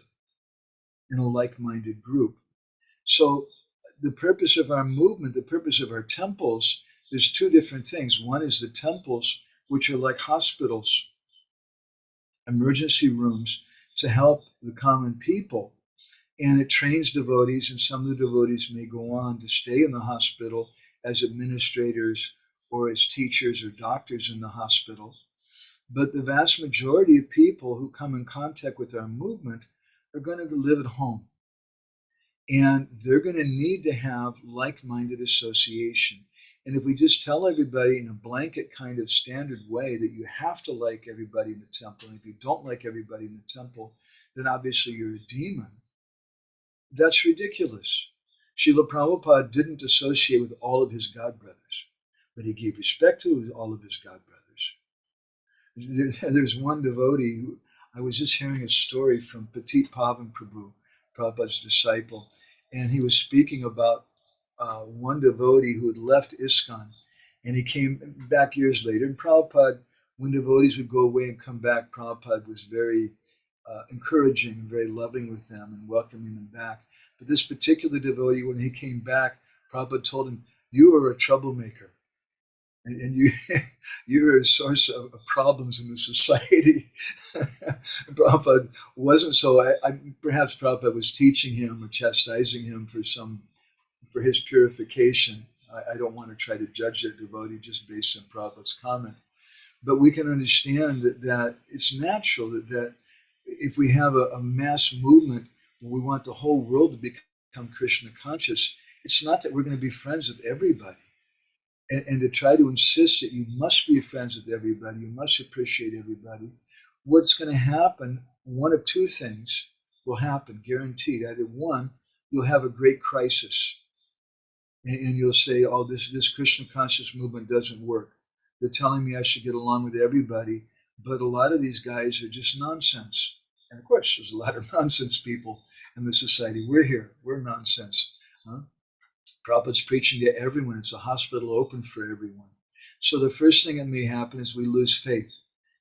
in a like-minded group. So the purpose of our movement, the purpose of our temples, there's two different things. One is the temples, which are like hospitals, emergency rooms to help the common people. And it trains devotees, and some of the devotees may go on to stay in the hospital as administrators or as teachers or doctors in the hospital. But the vast majority of people who come in contact with our movement are going to live at home. And they're going to need to have like-minded association. And if we just tell everybody in a blanket kind of standard way that you have to like everybody in the temple, and if you don't like everybody in the temple, then obviously you're a demon, that's ridiculous. Srila Prabhupada didn't associate with all of his godbrothers, but he gave respect to all of his godbrothers. There's one devotee who, I was just hearing a story from Petit Pavan Prabhu, Prabhupada's disciple, and he was speaking about one devotee who had left ISKCON, and he came back years later. And Prabhupada, when devotees would go away and come back, Prabhupada was very encouraging and very loving with them and welcoming them back. But this particular devotee, when he came back, Prabhupada told him, you are a troublemaker. And you're a source of problems in the society. Prabhupada wasn't so. Perhaps Prabhupada was teaching him or chastising him for his purification. I don't want to try to judge that devotee just based on Prabhupada's comment. But we can understand that it's natural that if we have a mass movement where we want the whole world to become Krishna conscious, it's not that we're going to be friends with everybody. And to try to insist that you must be friends with everybody, you must appreciate everybody, what's going to happen, one of two things will happen, guaranteed. Either one, you'll have a great crisis, and you'll say, oh, this Krishna conscious movement doesn't work. They're telling me I should get along with everybody, but a lot of these guys are just nonsense. And of course, there's a lot of nonsense people in the society. We're here, we're nonsense. Huh? Prabhupada's preaching to everyone. It's a hospital open for everyone. So the first thing that may happen is we lose faith,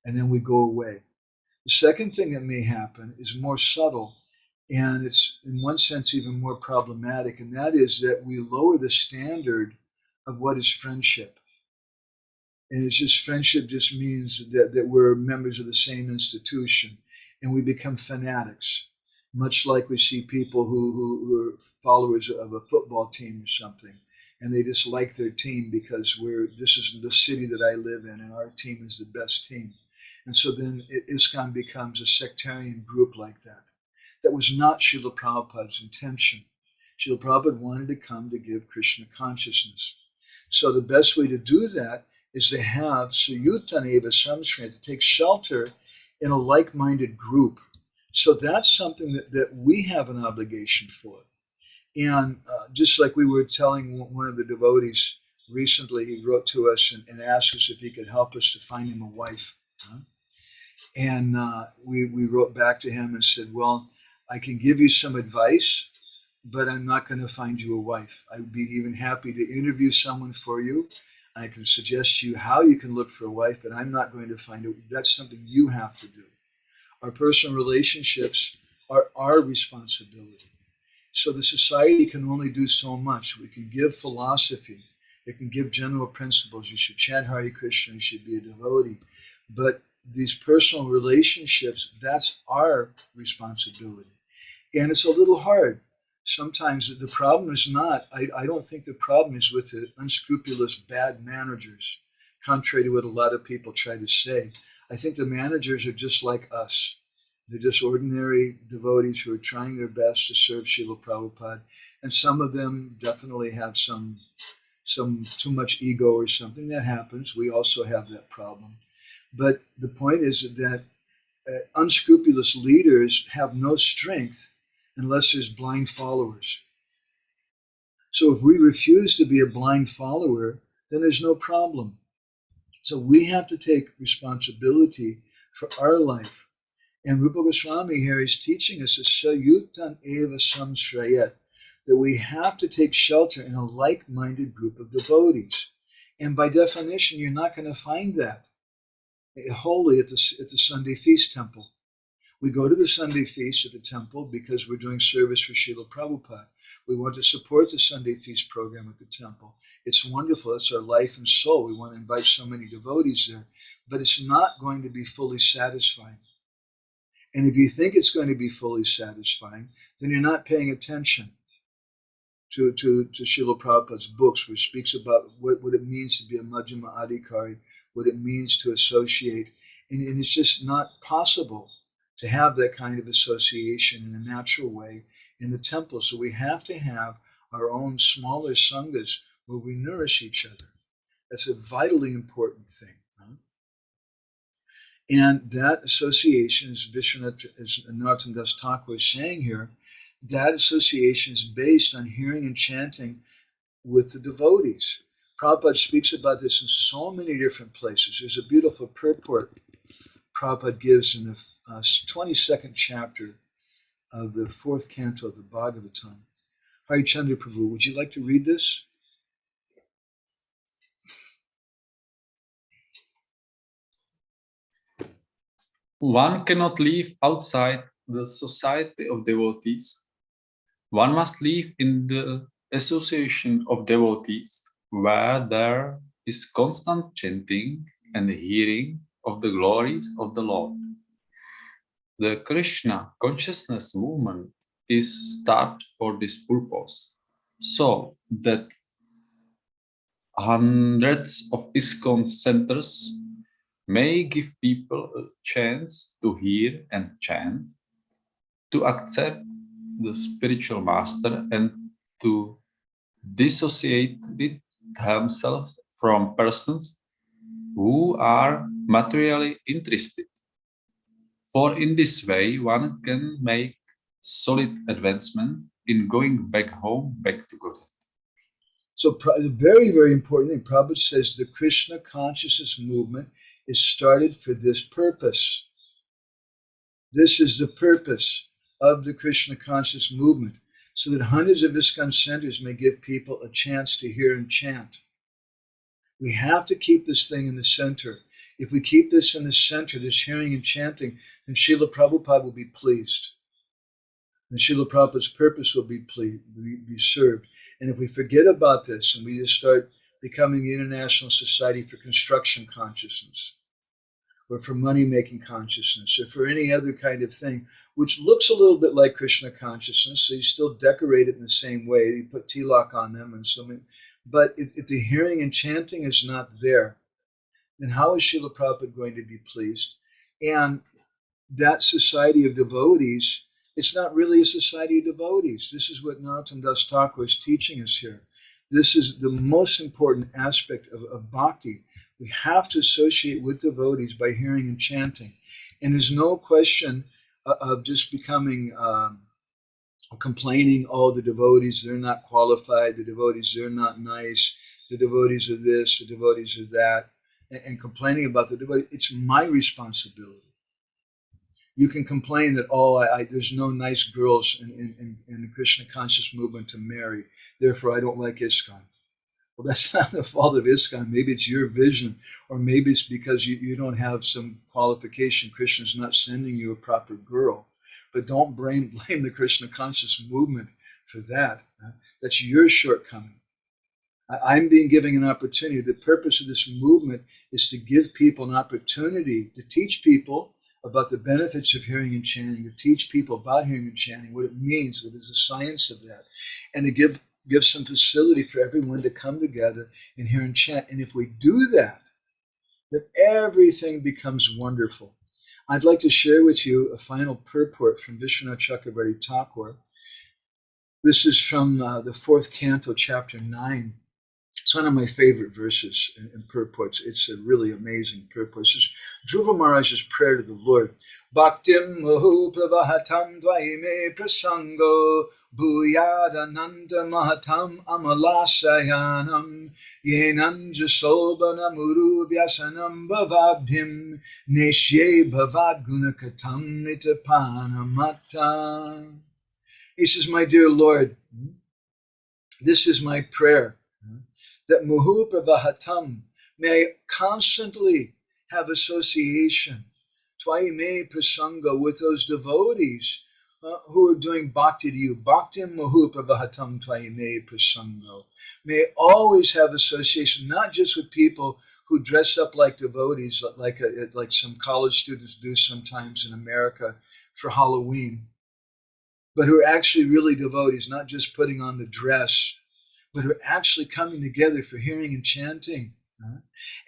and then we go away. The second thing that may happen is more subtle, and it's in one sense even more problematic, and that is that we lower the standard of what is friendship. And it's just friendship just means that we're members of the same institution and we become fanatics, much like we see people who are followers of a football team or something, and they just like their team because this is the city that I live in and our team is the best team. And so then ISKCON becomes a sectarian group like that. That was not Srila Prabhupada's intention. Srila Prabhupada wanted to come to give Krishna consciousness. So the best way to do that is to have Suyutan Eva Samshraya, to take shelter in a like-minded group. So that's something that we have an obligation for. And just like we were telling one of the devotees recently, he wrote to us and asked us if he could help us to find him a wife. And we wrote back to him and said, well, I can give you some advice, but I'm not going to find you a wife. I would be even happy to interview someone for you. I can suggest to you how you can look for a wife, but I'm not going to find it. That's something you have to do. Our personal relationships are our responsibility. So the society can only do so much. We can give philosophy. It can give general principles. You should chant Hare Krishna. You should be a devotee. But these personal relationships, that's our responsibility. And it's a little hard. Sometimes the problem is not, I don't think the problem is with the unscrupulous bad managers, contrary to what a lot of people try to say. I think the managers are just like us. They're just ordinary devotees who are trying their best to serve Srila Prabhupada. And some of them definitely have some too much ego or something. That happens. We also have that problem. But the point is that unscrupulous leaders have no strength unless there's blind followers. So if we refuse to be a blind follower, then there's no problem. So we have to take responsibility for our life. And Rupa Goswami here is teaching us Sayutan Eva Samshrayat, that we have to take shelter in a like-minded group of devotees. And by definition, you're not going to find that wholly at the Sunday Feast Temple. We go to the Sunday Feast at the temple because we're doing service for Srila Prabhupada. We want to support the Sunday Feast program at the temple. It's wonderful. It's our life and soul. We want to invite so many devotees there. But it's not going to be fully satisfying. And if you think it's going to be fully satisfying, then you're not paying attention to Srila Prabhupada's books, which speaks about what it means to be a Majjhima Adhikari, what it means to associate. And it's just not possible to have that kind of association in a natural way in the temple. So we have to have our own smaller sanghas where we nourish each other. That's a vitally important thing. And that association, as Narottam Das Thakur is saying here, that association is based on hearing and chanting with the devotees. Prabhupada speaks about this in so many different places. There's a beautiful purport Prabhupada gives in the 22nd chapter of the 4th canto of the Bhagavatam. Harichandra Prabhu, would you like to read this? One cannot live outside the society of devotees. One must live in the association of devotees, where there is constant chanting and hearing of the glories of the Lord. The Krishna consciousness movement is started for this purpose, so that hundreds of ISKCON centers may give people a chance to hear and chant, to accept the spiritual master, and to dissociate themselves from persons who are materially interested. For in this way, one can make solid advancement in going back home, back to Godhead. So very, very important thing. Prabhupada says the Krishna consciousness movement is started for this purpose. This is the purpose of the Krishna conscious movement, so that hundreds of ISKCON centers may give people a chance to hear and chant. We have to keep this thing in the center. If we keep this in the center, this hearing and chanting, then Srila Prabhupada will be pleased. And Srila Prabhupada's purpose will be served. And if we forget about this and we just start becoming the International Society for Construction Consciousness, or for money-making consciousness, or for any other kind of thing, which looks a little bit like Krishna consciousness, so you still decorate it in the same way. You put tilak on them and so many. But if the hearing and chanting is not there, then how is Srila Prabhupada going to be pleased? And that society of devotees, it's not really a society of devotees. This is what Narottam Das Thakur is teaching us here. This is the most important aspect of bhakti. We have to associate with devotees by hearing and chanting. And there's no question of just becoming complaining, oh, the devotees, they're not qualified, the devotees, they're not nice, the devotees are this, the devotees are that, and complaining about the devotees. It's my responsibility. You can complain that, oh, there's no nice girls in the Krishna conscious movement to marry, therefore I don't like ISKCON. Well, that's not the fault of ISKCON. Maybe it's your vision, or maybe it's because you don't have some qualification. Krishna's not sending you a proper girl. But don't blame the Krishna conscious movement for that. That's your shortcoming. I'm being given an opportunity. The purpose of this movement is to give people an opportunity to teach people about the benefits of hearing and chanting, to teach people about hearing and chanting, what it means, what is the science of that, and to give some facility for everyone to come together and hear and chant. And if we do that, then everything becomes wonderful. I'd like to share with you a final purport from Vishwanath Chakravarti Thakur. This is from the 4th canto, chapter 9. It's one of my favorite verses in purports. It's a really amazing purport. This is Dhruva Maharaja's prayer to the Lord. Bhaktim muhu pravahatam dvaime prasango bhuyadananda mahatam amalasayanam yenanja sobana muru vyasanam bhavabhim neshye bhavad gunakatam nitapanamata. He says, my dear Lord, this is my prayer, that muhu pravahatam, may I constantly have association, tvaime prasanga, with those devotees who are doing bhakti to you. Bhaktim muhu pravahatam tvaime prasanga. May I always have association, not just with people who dress up like devotees, like some college students do sometimes in America for Halloween, but who are actually really devotees, not just putting on the dress, but who are actually coming together for hearing and chanting.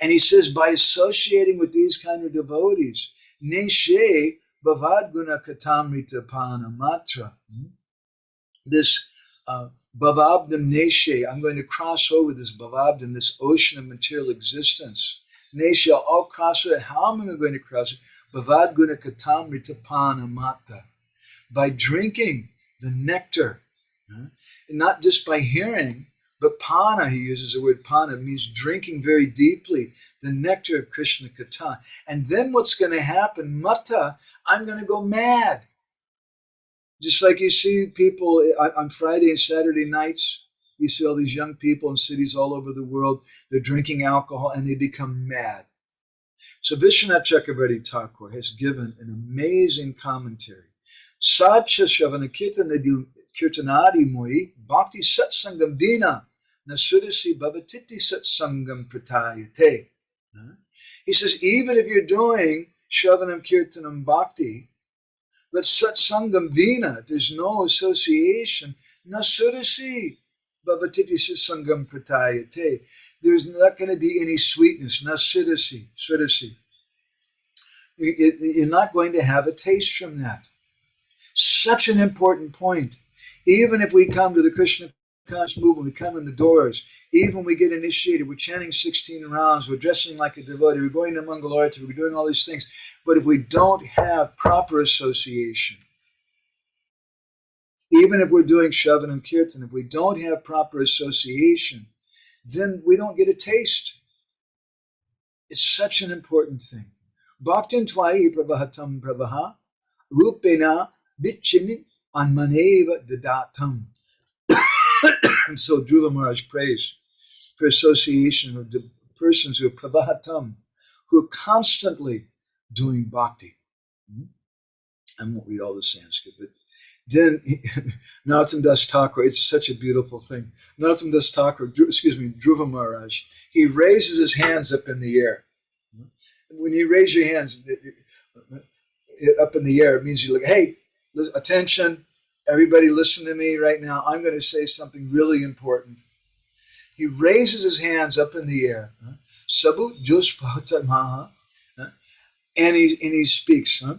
And he says, by associating with these kind of devotees, neshe bhavad guna katamrita panamatra. This bhavabdam neshe, I'm going to cross over this bhavabdam, this ocean of material existence. Neshe, I'll cross it. How am I going to cross it? Bhavad guna katamrita panamatra. By drinking the nectar, and not just by hearing, but pana, he uses the word pana, means drinking very deeply the nectar of Krishna Katha. And then what's going to happen? Mata, I'm going to go mad. Just like you see people on Friday and Saturday nights, you see all these young people in cities all over the world, they're drinking alcohol and they become mad. So Vishwanath Chakravarti Thakur has given an amazing commentary. Sacha Shavana Kirtanadi Moi Bhakti Satsangam Vina Nasudasi Bhavatiti Satsangam Pratayate. He says, even if you're doing Shravanam Kirtanam Bhakti, but Satsangam Vina, there's no association, Nasudasi Bhavatiti Satsangam Pratayate. There's not going to be any sweetness, Nasudasi, Sudasi. You're not going to have a taste from that. Such an important point. Even if we come to the Krishna conscious movement, we come in the doors, even when we get initiated, we're chanting 16 rounds, we're dressing like a devotee, we're going to Mangalarti, we're doing all these things. But if we don't have proper association, even if we're doing Shravan and Kirtan, if we don't have proper association, then we don't get a taste. It's such an important thing. Bhaktin tvai pravahatam pravaha rupena Vichini anmaneva dadatam. And so Dhruva Maharaj prays for association of the persons who are pravahatam, who are constantly doing bhakti. I won't read all the Sanskrit, but Then Narottam Das Thakur, it's such a beautiful thing. Narottam Das Thakur, Dhruva Maharaja, he raises his hands up in the air. When you raise your hands up in the air, it means you're like, hey, attention, everybody listen to me right now. I'm going to say something really important. He raises his hands up in the air. Sabut Jus Maha. And he speaks. He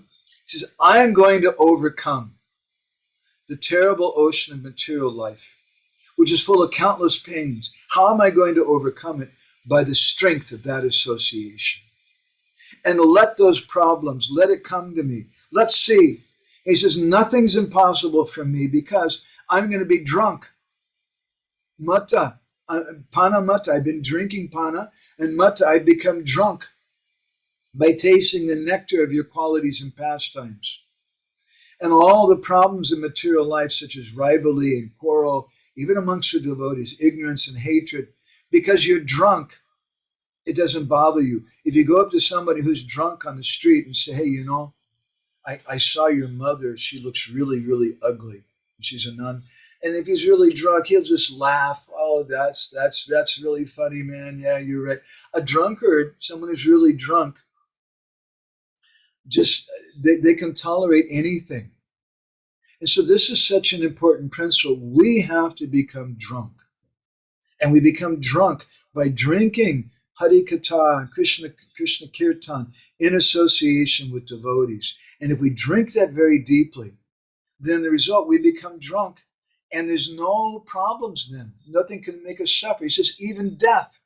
says, I am going to overcome the terrible ocean of material life, which is full of countless pains. How am I going to overcome it? By the strength of that association. And let those problems, let it come to me. Let's see. He says, nothing's impossible for me because I'm going to be drunk. Mata, pana mata, I've been drinking pana, and mata, I've become drunk by tasting the nectar of your qualities and pastimes. And all the problems in material life, such as rivalry and quarrel, even amongst the devotees, ignorance and hatred, because you're drunk, it doesn't bother you. If you go up to somebody who's drunk on the street and say, hey, you know, I saw your mother, she looks really, really ugly. She's a nun. And if he's really drunk, he'll just laugh. Oh, that's really funny, man. Yeah, you're right. A drunkard, someone who's really drunk, just they can tolerate anything. And so this is such an important principle. We have to become drunk. And we become drunk by drinking Hari Katha and Krishna Kirtan in association with devotees. And if we drink that very deeply, then the result, we become drunk. And there's no problems then. Nothing can make us suffer. He says, even death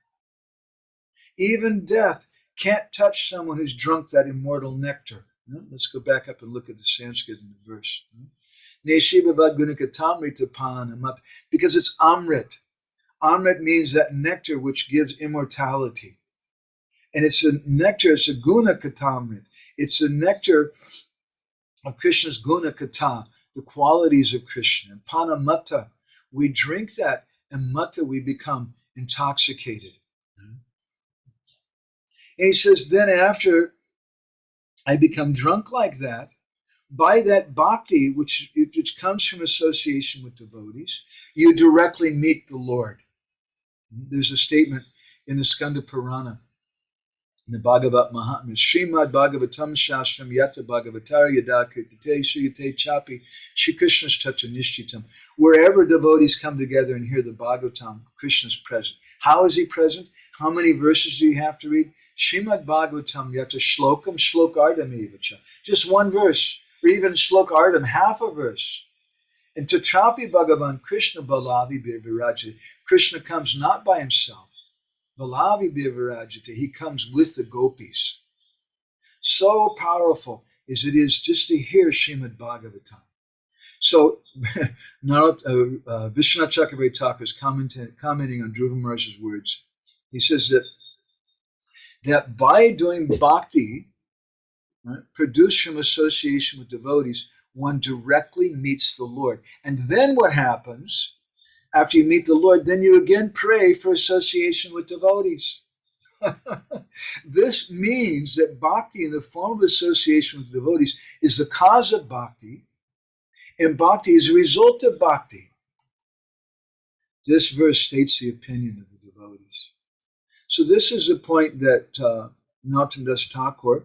can't touch someone who's drunk that immortal nectar. Let's go back up and look at the Sanskrit in the verse. Because it's Amrit. Amrit means that nectar which gives immortality. And it's a nectar, it's a guna katamrit. It's the nectar of Krishna's guna kata, the qualities of Krishna. And panamata, we drink that, and mata, we become intoxicated. And he says, then after I become drunk like that, by that bhakti, which comes from association with devotees, you directly meet the Lord. There's a statement in the Skanda Purana, in the Bhagavat Mahatmya, Srimad Bhagavatam Shastram Yata Bhagavatara Yada Kirtate Sriyate Chapi Shri Krishna's Tattva Nishchitam. Wherever devotees come together and hear the Bhagavatam, Krishna's present. How is he present? How many verses do you have to read? Srimad Bhagavatam Yata Shlokam Shlokardam Evacha. Just one verse, or even Shlokardam, half a verse. And Tatrapi Bhagavan Krishna Balavi Virajate. Krishna comes not by himself. Balavi Virajate. He comes with the gopis. So powerful as it is just to hear Srimad Bhagavatam. So Vishwanath Chakravarti Thakur is commenting on Dhruva Maharaja's words. He says that by doing bhakti, right, produced from association with devotees, one directly meets the Lord. And then what happens after you meet the Lord? Then you again pray for association with devotees. This means that bhakti in the form of association with devotees is the cause of bhakti, and bhakti is a result of bhakti. This verse states the opinion of the devotees. So this is the point that Narottam Das Thakur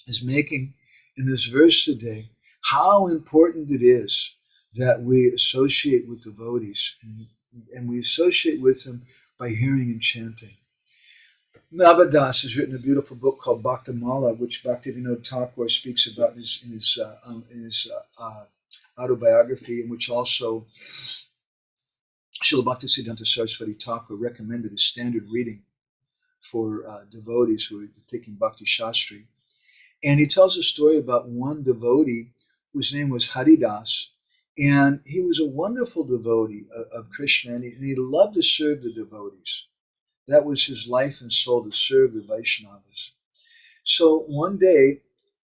is making in this verse today, how important it is that we associate with devotees, and we associate with them by hearing and chanting. Navadas has written a beautiful book called Bhaktamala, which Bhaktivinoda Thakur speaks about in his autobiography, in which also Srila Bhaktisiddhanta Saraswati Thakur recommended as standard reading for devotees who are taking Bhakti Shastri. And he tells a story about one devotee whose name was Haridas, and he was a wonderful devotee of Krishna, and he loved to serve the devotees. That was his life and soul, to serve the Vaishnavas. So one day,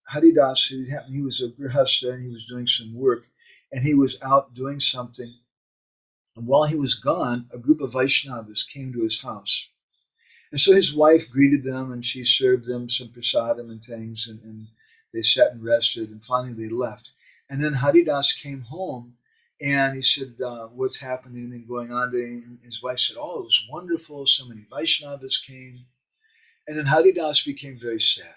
Haridas, he was a grihastha, and he was doing some work, and he was out doing something. And while he was gone, a group of Vaishnavas came to his house. And so his wife greeted them, and she served them some prasadam and things, and they sat and rested, and finally they left. And then Haridas came home and he said, what's happening? Anything going on there? And his wife said, oh, it was wonderful. So many Vaishnavas came. And then Haridas became very sad.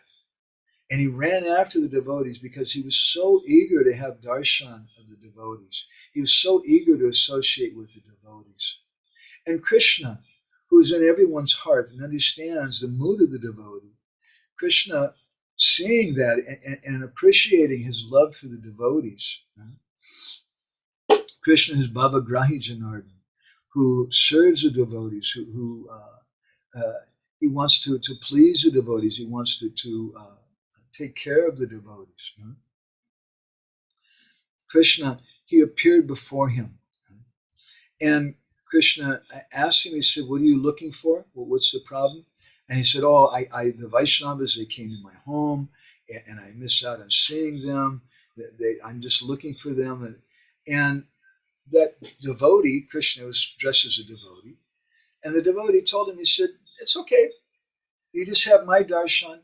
And he ran after the devotees because he was so eager to have darshan of the devotees. He was so eager to associate with the devotees. And Krishna, who is in everyone's heart and understands the mood of the devotee, Krishna, seeing that and appreciating his love for the devotees, Krishna is Bhavagrahi Janardhan, who serves the devotees, who he wants to please the devotees, he wants to take care of the devotees. Krishna, he appeared before him. And Krishna asked him, he said, what are you looking for? Well, what's the problem? And he said, oh, the Vaishnavas, they came to my home, and I miss out on seeing them. I'm just looking for them. And that devotee, Krishna was dressed as a devotee, and the devotee told him, he said, it's okay. You just have my darshan,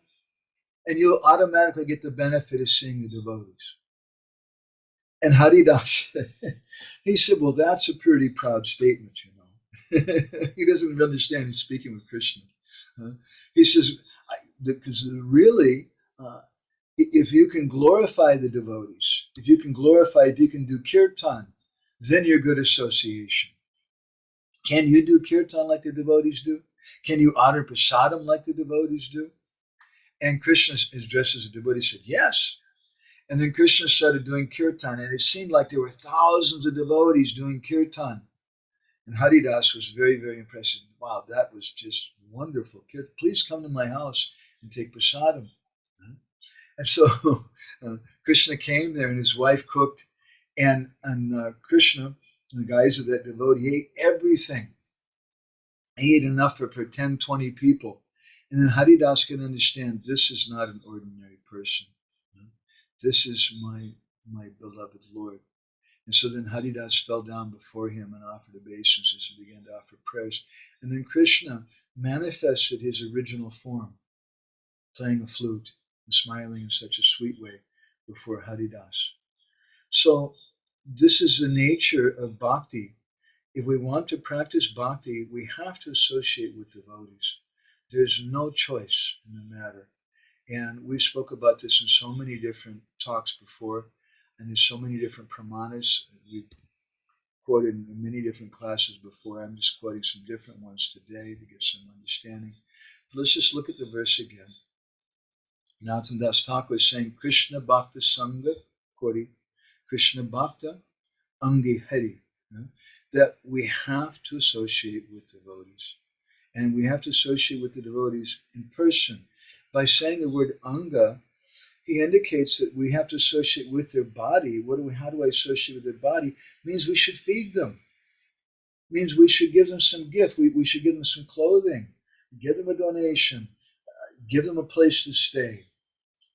and you'll automatically get the benefit of seeing the devotees. And Haridas, he said, well, that's a pretty proud statement, you know. He doesn't understand he's speaking with Krishna. He says, because really, if you can glorify the devotees, if you can do kirtan, then you're good association. Can you do kirtan like the devotees do? Can you honor prasadam like the devotees do? And Krishna is dressed as a devotee, said, yes. And then Krishna started doing kirtan, and it seemed like there were thousands of devotees doing kirtan. And Haridas was very, very impressed. Wow, that was just wonderful. Please come to my house and take prasadam. And so Krishna came there, and his wife cooked, and Krishna, in the guise of that devotee, he ate everything. He ate enough for 10, 20 people. And then Haridas can understand, this is not an ordinary person. This is my beloved Lord. And so then Haridas fell down before him and offered obeisances and began to offer prayers. And then Krishna manifested his original form, playing a flute and smiling in such a sweet way before Haridas. So this is the nature of bhakti. If we want to practice bhakti, we have to associate with devotees. There's no choice in the matter. And we spoke about this in so many different talks before, and there's so many different pramanas. We've quoted in many different classes before. I'm just quoting some different ones today to get some understanding. But let's just look at the verse again. Narottam Das Thakur is saying, kṛṣṇa-bhakta sangha, quoting, kṛṣṇa-bhakta aṅga heri, that we have to associate with devotees. And we have to associate with the devotees in person. By saying the word aṅga, he indicates that we have to associate with their body. How do I associate with their body? It means we should feed them. It means we should give them some gift. We should give them some clothing. Give them a donation. Give them a place to stay.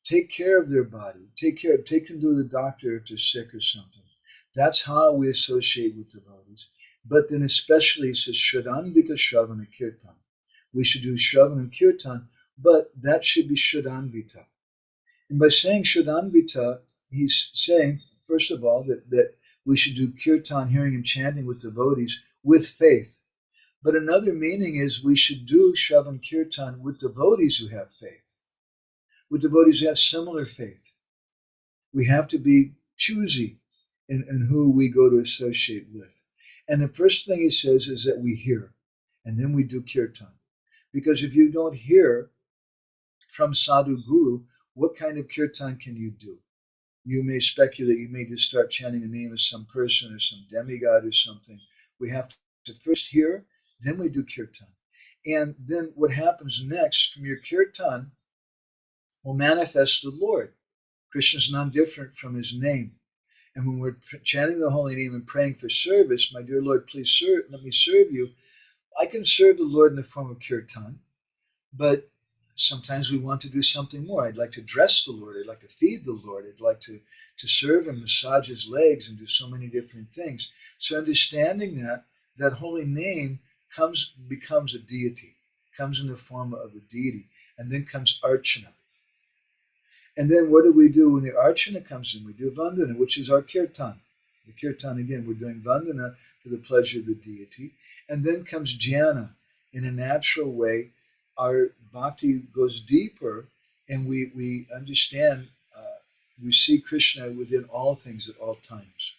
Take care of their body. Take them to the doctor if they're sick or something. That's how we associate with devotees. But then especially he says, Shraddhanvita Shravana Kirtan. We should do Shravana and Kirtan, but that should be Shraddhanvita. And by saying Shraddhanvita, he's saying, first of all, that we should do Kirtan, hearing and chanting with devotees with faith. But another meaning is we should do Shravan Kirtan with devotees who have faith, with devotees who have similar faith. We have to be choosy in who we go to associate with. And the first thing he says is that we hear, and then we do Kirtan. Because if you don't hear from Sadhu Guru, what kind of Kirtan can you do? You may speculate, you may just start chanting the name of some person or some demigod or something. We have to first hear, then we do Kirtan. And then what happens next from your Kirtan will manifest the Lord. Krishna is none different from his name. And when we're chanting the holy name and praying for service, my dear Lord, please let me serve you. I can serve the Lord in the form of Kirtan, but sometimes we want to do something more. I'd like to dress the Lord. I'd like to feed the Lord. I'd like to serve him, massage his legs, and do so many different things. So understanding that holy name becomes a deity, comes in the form of the deity, and then comes Archana. And then what do we do when the archana comes in? We do vandana, which is our kirtan. The kirtan, again, we're doing vandana for the pleasure of the deity. And then comes jnana. In a natural way, our bhakti goes deeper, and we understand, we see Krishna within all things at all times.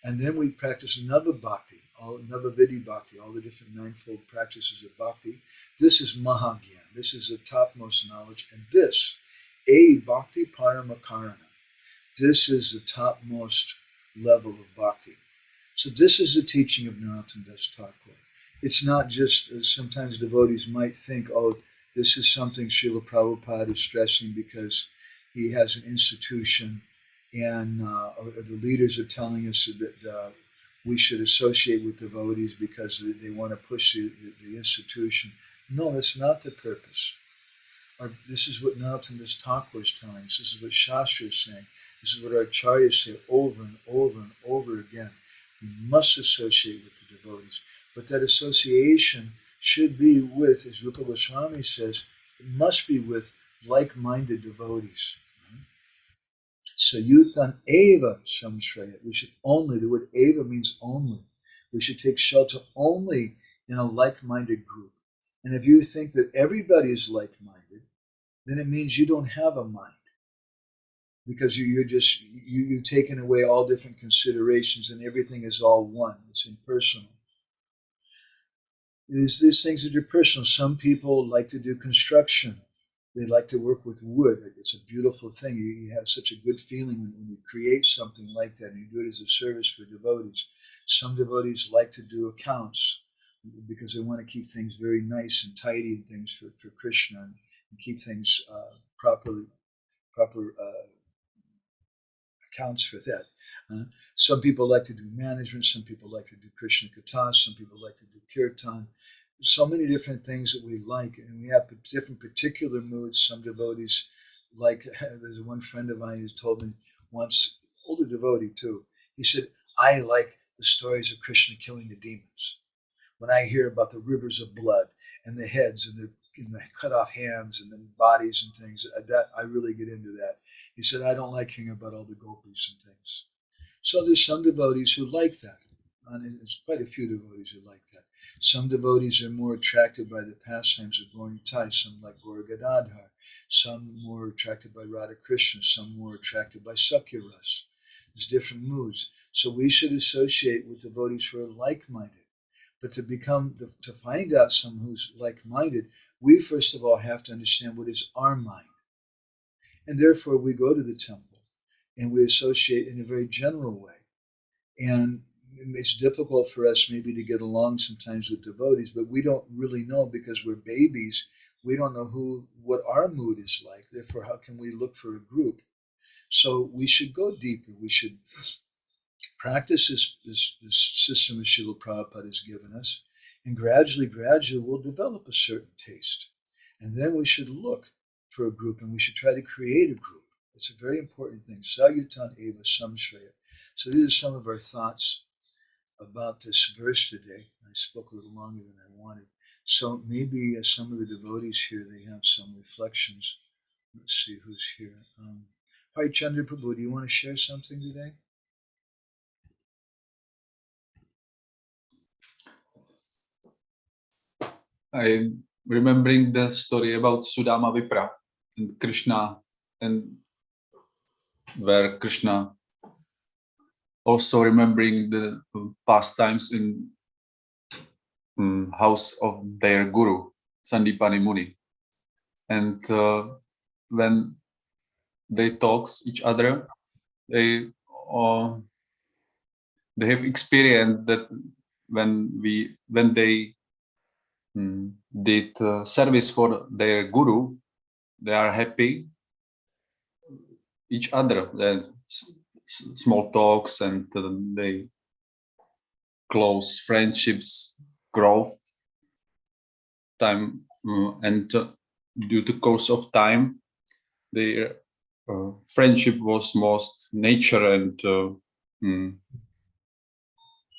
And then we practice Nava Bhakti, Nava Vidhi Bhakti, all the different ninefold practices of bhakti. This is Mahagyan. This is the topmost knowledge. And this, Bhakti parama-kāraṇa. This is the topmost level of bhakti. So this is the teaching of Narottam Das Thakur. It's not just, sometimes devotees might think, oh, this is something Srila Prabhupada is stressing because he has an institution and the leaders are telling us that we should associate with devotees because they want to push the institution. No, that's not the purpose. This is what Narottam Das Thakur is telling us. This is what Shastra is saying. This is what our acharyas say over and over and over again. We must associate with the devotees. But that association should be with, as Rupa Goswami says, it must be with like-minded devotees. Sayutan eva samshraya. We should only, the word eva means only. We should take shelter only in a like-minded group. And if you think that everybody is like-minded, then it means you don't have a mind. Because you've taken away all different considerations and everything is all one. It's impersonal. These things that are personal. Some people like to do construction. They like to work with wood. It's a beautiful thing. You have such a good feeling when you create something like that and you do it as a service for devotees. Some devotees like to do accounts because they want to keep things very nice and tidy and things for Krishna and keep things proper accounts for that. Some people like to do management, some people like to do Krishna Katha, some people like to do kirtan. So many different things that we like, and we have different particular moods. Some devotees like, there's one friend of mine who told me once, older devotee too, he said, I like the stories of Krishna killing the demons. When I hear about the rivers of blood and the heads and the cut off hands and the bodies and things, that I really get into that. He said, I don't like hearing about all the gopis and things. So there's some devotees who like that. And there's quite a few devotees who like that. Some devotees are more attracted by the pastimes of Gaura Nitai, some like Gaura Gadadhar, some more attracted by Radha Krishna, some more attracted by Sakya Ras. There's different moods. So we should associate with devotees who are like-minded. But to find out someone who's like-minded, we first of all have to understand what is our mind. And therefore we go to the temple and we associate in a very general way. And it's difficult for us maybe to get along sometimes with devotees, but we don't really know because we're babies. We don't know what our mood is like. Therefore, how can we look for a group? So we should go deeper. We should practice this system that Srila Prabhupada has given us, and gradually we'll develop a certain taste. And then we should look for a group, and we should try to create a group. It's a very important thing. Sayutan eva samshraya. So these are some of our thoughts about this verse today. I spoke a little longer than I wanted. So maybe some of the devotees here, they have some reflections. Let's see who's here. Hari Chandra Prabhu, do you want to share something today? I'm remembering the story about Sudama Vipra and Krishna, and where Krishna also remembering the pastimes in house of their guru, Sandipani Muni. And when they talk each other, they have experienced that when they did service for their guru, they are happy each other. Small talks and they close friendships, growth, time, and due to course of time, their friendship was most nature and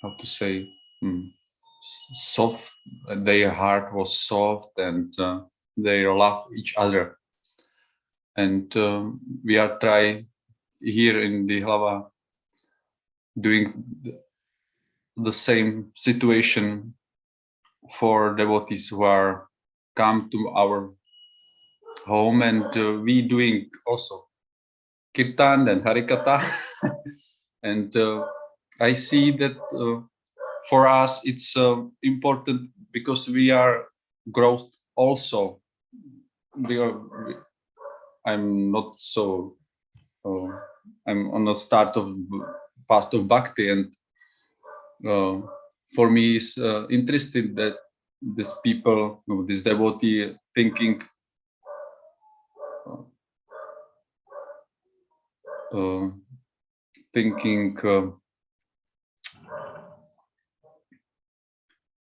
how to say, soft. Their heart was soft and they love each other. And we are trying here in the Hlava doing the same situation for devotees who are come to our home, and we doing also kirtan and harikatha. And I see that for us it's important because we are growth also. I'm not so I'm on the start of path of bhakti, and for me it's interesting that these people, this devotee thinking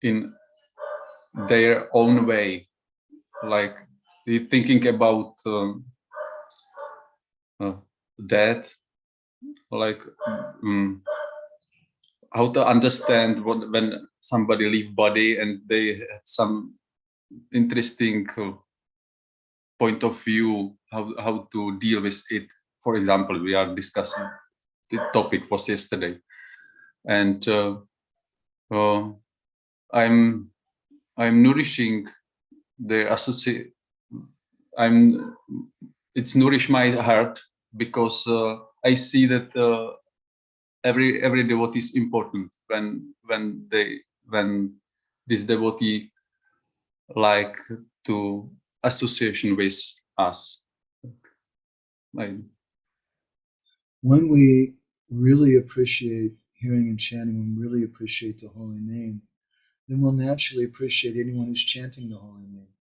in their own way, like thinking about death, like how to understand when somebody leave body and they have some interesting point of view, how to deal with it. For example, we are discussing, the topic was yesterday, and I'm nourishing the associate. It's nourish my heart because I see that every devotee is important when this devotee like to association with us. When we really appreciate hearing and chanting, when we really appreciate the holy name, then we'll naturally appreciate anyone who's chanting the holy name.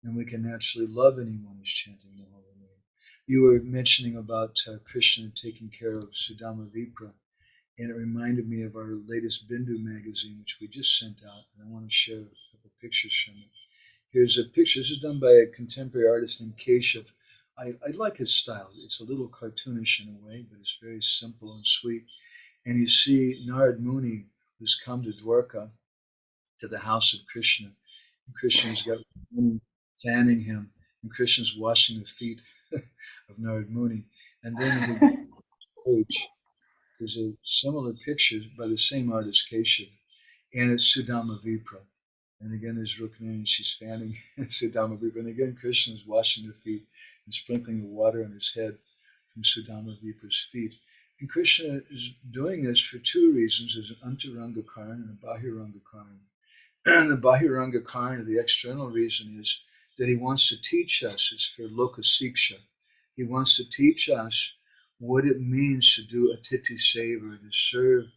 And we can naturally love anyone who's chanting the holy name. You were mentioning about Krishna taking care of Sudama Vipra, and it reminded me of our latest Bindu magazine, which we just sent out, and I want to share a couple pictures from it. Here's a picture. This is done by a contemporary artist named Keshav. I like his style. It's a little cartoonish in a way, but it's very simple and sweet. And you see Narad Muni, who's come to Dwarka, to the house of Krishna. And Krishna's got Muni fanning him, and Krishna's washing the feet of Narad Muni. And then in the page, there's a similar picture by the same artist, Keshav, and it's Sudama Vipra. And again, there's Rukmini, and she's fanning Sudama Vipra. And again, Krishna's washing her feet and sprinkling the water on his head from Sudama Vipra's feet. And Krishna is doing this for two reasons. There's an Antaranga Karana and a Bahiranga Karana. And the Bahiranga Karana, the external reason, is that he wants to teach us. It's for Loka Siksha. He wants to teach us what it means to do Atiti Seva, to serve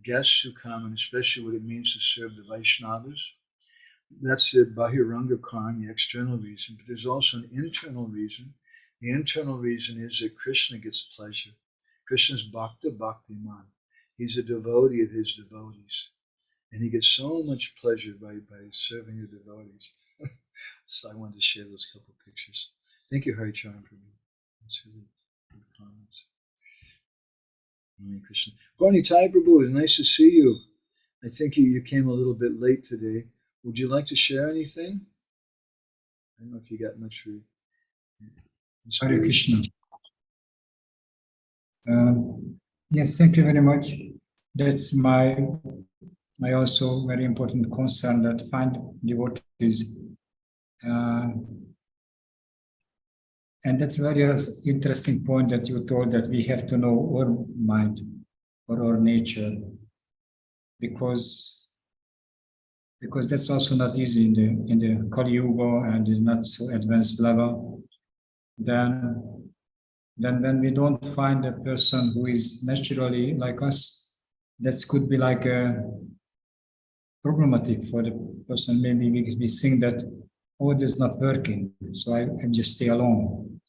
guests who come, and especially what it means to serve the Vaishnavas. That's the Bahiranga Karana, the external reason. But there's also an internal reason. The internal reason is that Krishna gets pleasure. Krishna's Bhakta Bhaktiman. He's a devotee of his devotees. And he gets so much pleasure by serving the devotees. So I wanted to share those couple pictures. Thank you, Hari Charan, for me. That's really good comments. Hare Krishna. Gorni Tai Prabhu, it's nice to see you. I think you came a little bit late today. Would you like to share anything? I don't know if you got much for Hare Krishna. Yes, thank you very much. That's my also very important concern, that find devotees. And that's a very interesting point that you told, that we have to know our mind or our nature, because that's also not easy in the Kali Yuga and in not so advanced level. Then when we don't find a person who is naturally like us, that could be like a problematic for the person. Maybe we think that, oh, this is not working, so I just stay alone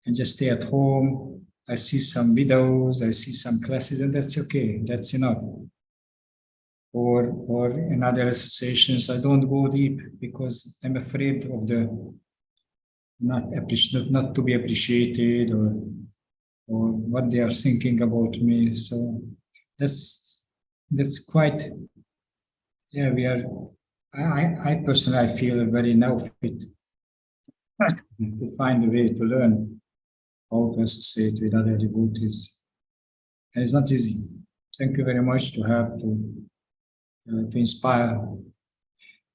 and just stay at home. I see some videos, I see some classes, and that's okay, that's enough. Or in other associations, I don't go deep because I'm afraid of the not to be appreciated, or what they are thinking about me. So that's quite, yeah, we are, I personally feel very now fit to find a way to learn how to associate with other devotees. And it's not easy. Thank you very much to have to inspire.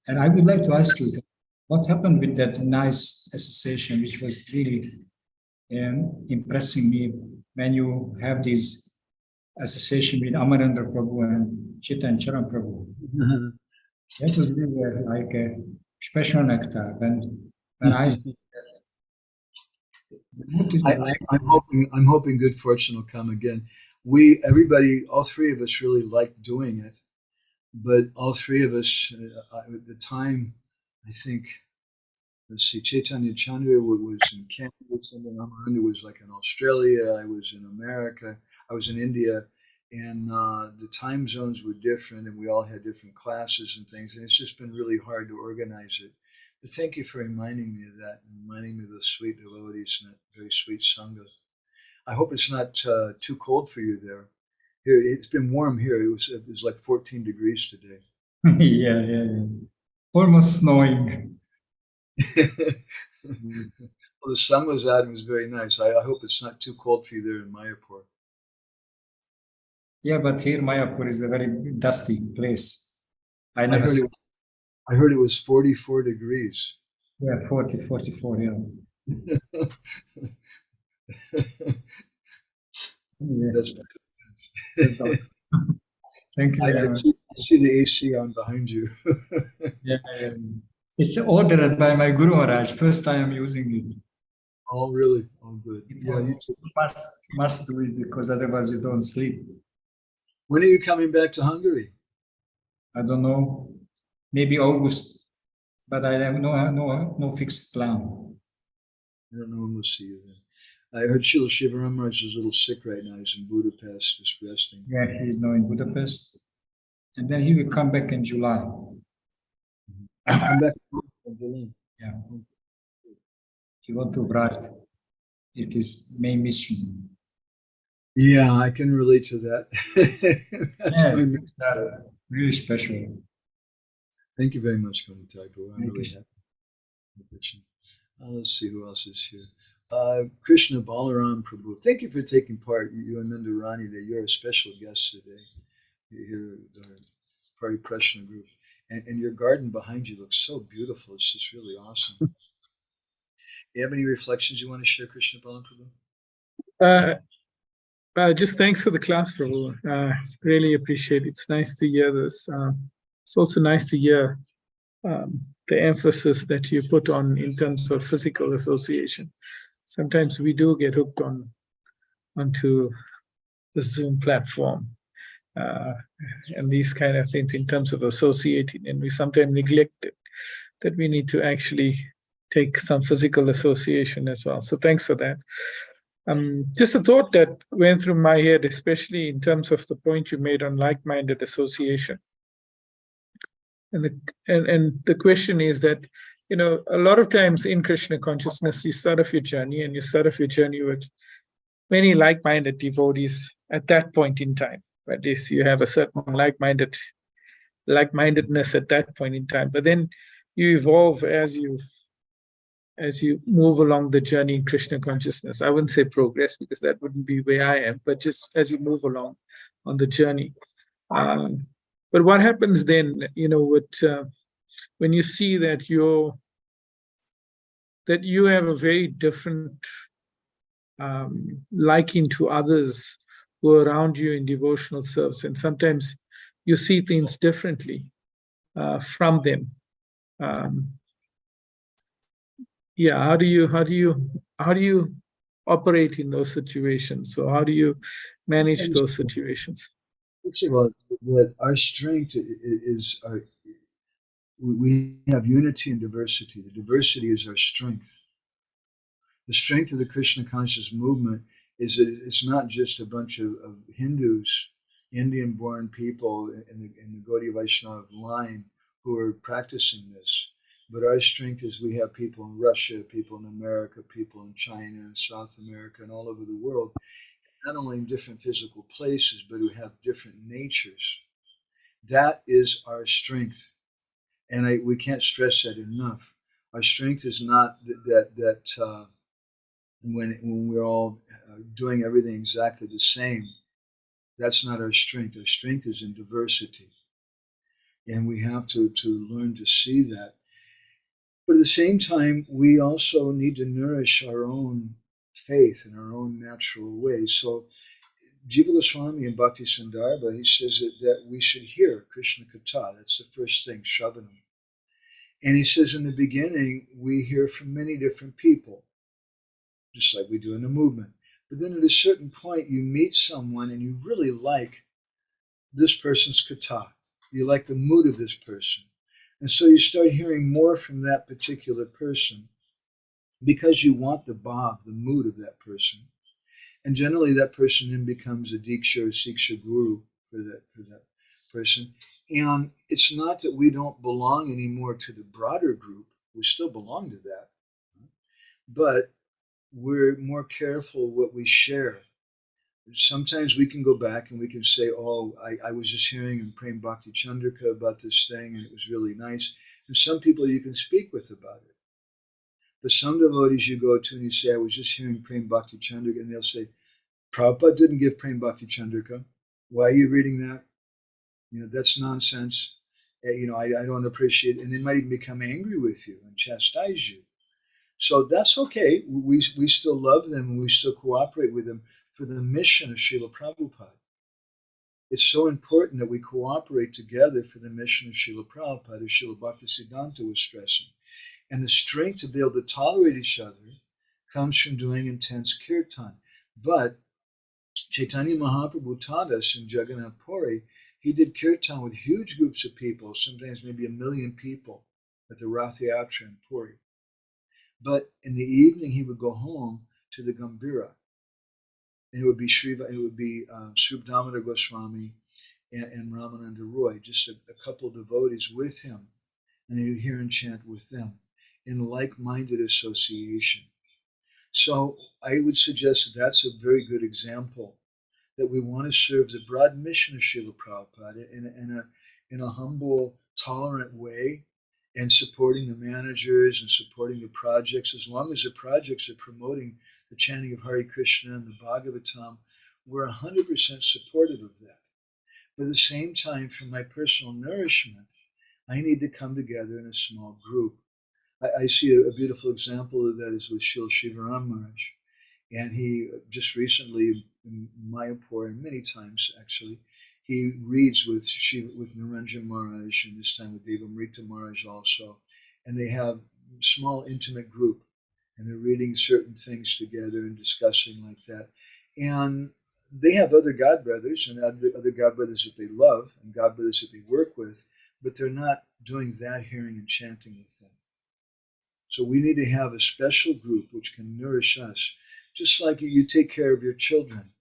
And I would like to ask you, what happened with that nice association, which was really impressing me when you have this association with Amarendra Prabhu and Chaitanya Charan Prabhu. That was really like a special nectar. When I see that, I'm hoping good fortune will come again. Everybody, all three of us really liked doing it, but all three of us at the time, I think, let's see, Chaitanya Chandra was in Canada, Amarendra was like in Australia, I was in America, I was in India, and the time zones were different, and we all had different classes and things, and it's just been really hard to organize it. But thank you for reminding me of that, and reminding me of those sweet devotees and that very sweet Sangha. I hope it's not too cold for you there. Here, it's been warm here. It was like 14 degrees today. yeah. Almost snowing. Well, the sun was out and it was very nice. I hope it's not too cold for you there in Mayapur. Yeah, but here Mayapur is a very dusty place. I heard it was 44 degrees. Yeah, 44, yeah. That's Thank you very much. I see the AC on behind you. Yeah. It's ordered by my Guru Maharaj. First time I'm using it. Oh, really? Oh, good. Yeah, you too. Must do it because otherwise you don't sleep. When are you coming back to Hungary? I don't know. Maybe August, but I have no fixed plan. I don't know when we'll see you then. I heard Srila Shivaram Maharaj is a little sick right now. He's in Budapest, just resting. Yeah, he's now in Budapest. And then he will come back in July. Come back in July. Yeah. He wants to write. It is main mission. Yeah, I can relate to that. That's really special. Thank you very much, Guru Thakur. I'm really happy. Let's see who else is here. Krishna Balaram Prabhu. Thank you for taking part. You and Nandarani, that you're a special guest today. You're here at the Pari Prashna group. And your garden behind you looks so beautiful. It's just really awesome. Do you have any reflections you want to share, Krishna Balaram Prabhu? Just thanks for the class, Prabhu. Really appreciate it. It's nice to hear this. It's also nice to hear the emphasis that you put on in terms of physical association. Sometimes we do get hooked onto the Zoom platform and these kind of things in terms of associating, and we sometimes neglect it, that we need to actually take some physical association as well. So thanks for that. Just a thought that went through my head, especially in terms of the point you made on like-minded association. And the question is that, a lot of times in Krishna consciousness, you start off your journey with many like-minded devotees at that point in time. At least you have a certain like-mindedness at that point in time. But then you evolve as you move along the journey in Krishna consciousness. I wouldn't say progress because that wouldn't be where I am, but just as you move along on the journey. But what happens then, when you see that you have a very different liking to others who are around you in devotional service, and sometimes you see things differently from them. How do you operate in those situations? So how do you manage those situations? First of all, our strength is we have unity and diversity. The diversity is our strength. The strength of the Krishna conscious movement is that it's not just a bunch of Hindus, Indian-born people in the Gaudiya Vaishnava line who are practicing this. But our strength is we have people in Russia, people in America, people in China, and South America, and all over the world, not only in different physical places, but who have different natures. That is our strength. And we can't stress that enough. Our strength is not that when we're all doing everything exactly the same, that's not our strength. Our strength is in diversity. And we have to learn to see that. But at the same time, we also need to nourish our own faith in our own natural ways. So Jiva Goswami in Bhakti-sandarbha, he says that we should hear Krishna Katha. That's the first thing, Shravanam. And he says in the beginning, we hear from many different people, just like we do in the movement. But then at a certain point, you meet someone and you really like this person's Katha. You like the mood of this person. And so you start hearing more from that particular person because you want the bhav, the mood of that person. And generally that person then becomes a diksha or siksha guru for that person. And it's not that we don't belong anymore to the broader group. We still belong to that. But we're more careful what we share. Sometimes we can go back and we can say, oh, I was just hearing in Prema-bhakti-candrika about this thing and it was really nice. And some people you can speak with about it. But some devotees you go to and you say, I was just hearing Prema-bhakti-candrika, and they'll say, Prabhupada didn't give Prema-bhakti-candrika. Why are you reading that? That's nonsense. I don't appreciate it. And they might even become angry with you and chastise you. So that's okay. We still love them and we still cooperate with them for the mission of Srila Prabhupada. It's so important that we cooperate together for the mission of Srila Prabhupada, as Srila Bhaktisiddhanta was stressing. And the strength to be able to tolerate each other comes from doing intense kirtan. But Chaitanya Mahaprabhu taught us in Jagannath Puri, he did kirtan with huge groups of people, sometimes maybe 1 million people at the Rath Yatra in Puri. But in the evening, he would go home to the Gambhira. And it would be Srila Damodar Goswami and Ramananda Roy, just a couple of devotees with him. And they would hear and chant with them in like-minded association. So I would suggest that's a very good example that we want to serve the broad mission of Srila Prabhupada in a humble, tolerant way, and supporting the managers and supporting the projects. As long as the projects are promoting the chanting of Hare Krishna and the Bhagavatam, we're 100% supportive of that. But at the same time, for my personal nourishment, I need to come together in a small group. I see a beautiful example of that is with Srila Shivaram Maharaj. And he just recently, in Mayapur, and many times actually, he reads with Niranjan Maharaj, and this time with Devamrita Maharaj also. And they have a small intimate group, and they're reading certain things together and discussing like that. And they have other godbrothers and other godbrothers that they love and godbrothers that they work with, but they're not doing that hearing and chanting with them. So we need to have a special group which can nourish us. Just like you take care of your children.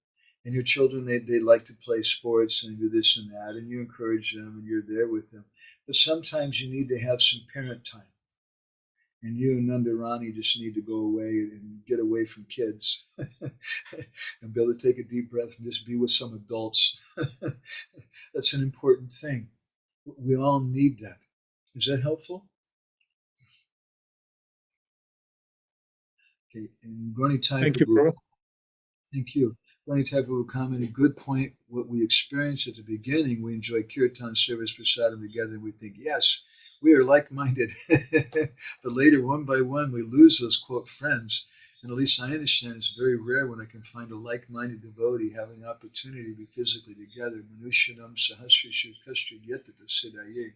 And your children, they like to play sports and do this and that, and you encourage them and you're there with them. But sometimes you need to have some parent time. And you and Nandarani just need to go away and get away from kids and be able to take a deep breath and just be with some adults. That's an important thing. We all need that. Is that helpful? Okay, and Gorni Thank you, Prabhu. Thank you. Gorni Thakur commented, good point. What we experienced at the beginning, we enjoy kirtan service prasadam together, and we think, yes, we are like-minded. But later, one by one, we lose those, quote, friends. And at least I understand it's very rare when I can find a like-minded devotee having the opportunity to be physically together. Manushyanam sahasrishu kashtra yetata siddhaye.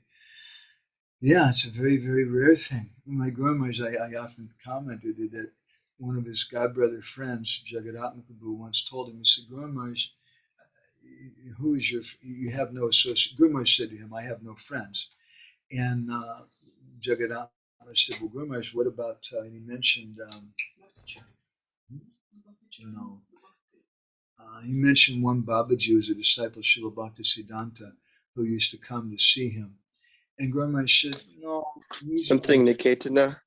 Yeah, it's a very, very rare thing. My Guru Maharaj, I often commented that one of his godbrother friends, Jagadatma Prabhu, once told him, he said, Guru Maharaj, who is you have no associate. Guru Maharaj said to him, I have no friends. And Jagadatma said, well, Guru Maharaj, what about, and he mentioned, he mentioned one Babaji who was a disciple of Srila Bhaktisiddhanta who used to come to see him. And Guru Maharaj said, no. Something Niketana?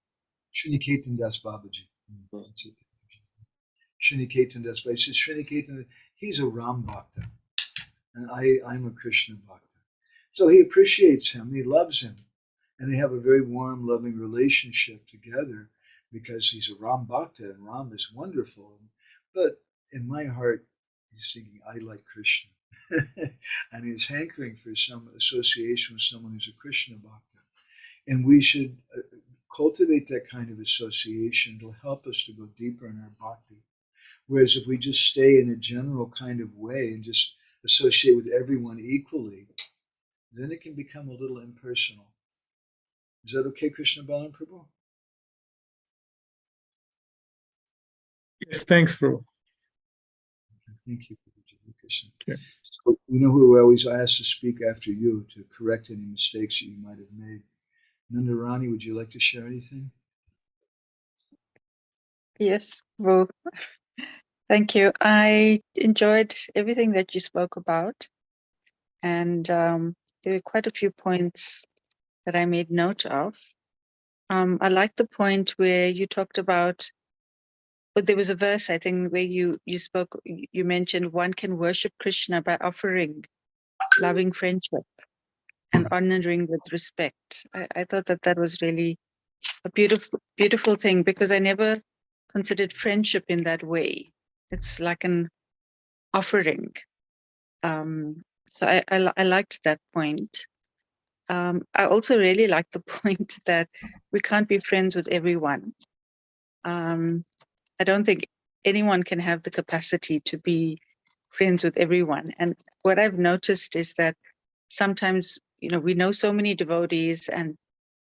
Sriniketan Das Babaji. Sriniketan Das Babaji. He says, Sriniketan, he's a Ram Bhakta. And I'm a Krishna Bhakta. So he appreciates him, he loves him. And they have a very warm, loving relationship together. because he's a Ram Bhakta and Ram is wonderful. But in my heart, he's thinking, I like Krishna. And he's hankering for some association with someone who's a kṛṣṇa-bhakta. And we should cultivate that kind of association to help us to go deeper in our bhakti. Whereas if we just stay in a general kind of way and just associate with everyone equally, then it can become a little impersonal. Is that okay, Krishna Balan Prabhu? Yes, thanks, Prabhu. Thank you, Krishna. Okay. So, you know who I always ask to speak after you to correct any mistakes that you might have made? Nandarani, would you like to share anything? Yes, well, thank you. I enjoyed everything that you spoke about. And there were quite a few points that I made note of. I like the point where you talked about, but there was a verse, I think, where you mentioned one can worship Krishna by offering loving friendship and honoring with respect. I thought that was really a beautiful thing, because I never considered friendship in that way. It's like an offering. So I liked that point. I also really like the point that we can't be friends with everyone. I don't think anyone can have the capacity to be friends with everyone. And what I've noticed is that sometimes, we know so many devotees, and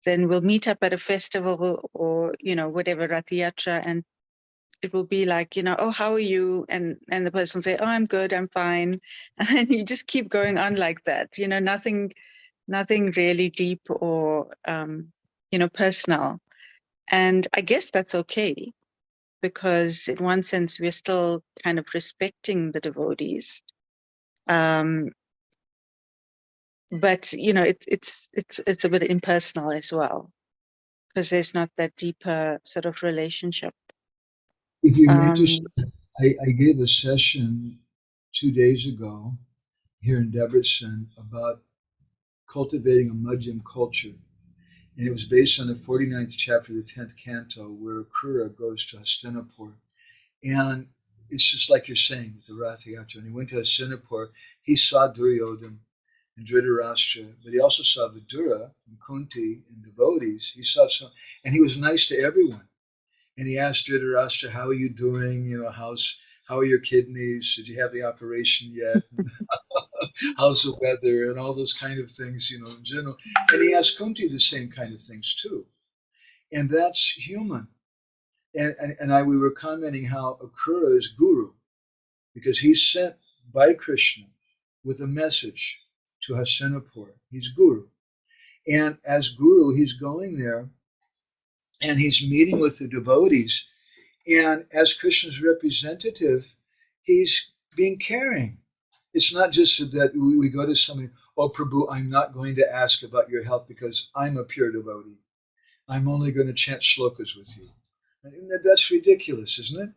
then we'll meet up at a festival or, whatever, Rath Yatra, and it will be like, oh, how are you? And the person will say, oh, I'm good, I'm fine. And you just keep going on like that, nothing really deep or, personal. And I guess that's okay, because in one sense, we're still kind of respecting the devotees. But, it's a bit impersonal as well, because there's not that deeper sort of relationship. If you're interested, I gave a session 2 days ago here in Debrecen about cultivating a Madhyam culture. And it was based on the 49th chapter of the 10th canto, where Krura goes to Hastinapur. And it's just like you're saying with the Rath Yatra. And he went to Hastinapur, he saw Duryodhana and Dhritarashtra, but he also saw Vidura and Kunti and devotees. He saw some, and he was nice to everyone. And he asked Dhritarashtra, how are you doing? How are your kidneys? Did you have the operation yet? How's the weather? And all those kind of things, in general. And he asked Kunti the same kind of things too. And that's human. And we were commenting how Akrura is guru, because he's sent by Krishna with a message to Hastinapur. He's guru. And as guru, he's going there and he's meeting with the devotees. And as Krishna's representative, he's being caring. It's not just that we go to somebody, oh, Prabhu, I'm not going to ask about your health because I'm a pure devotee. I'm only going to chant shlokas with you. That's ridiculous, isn't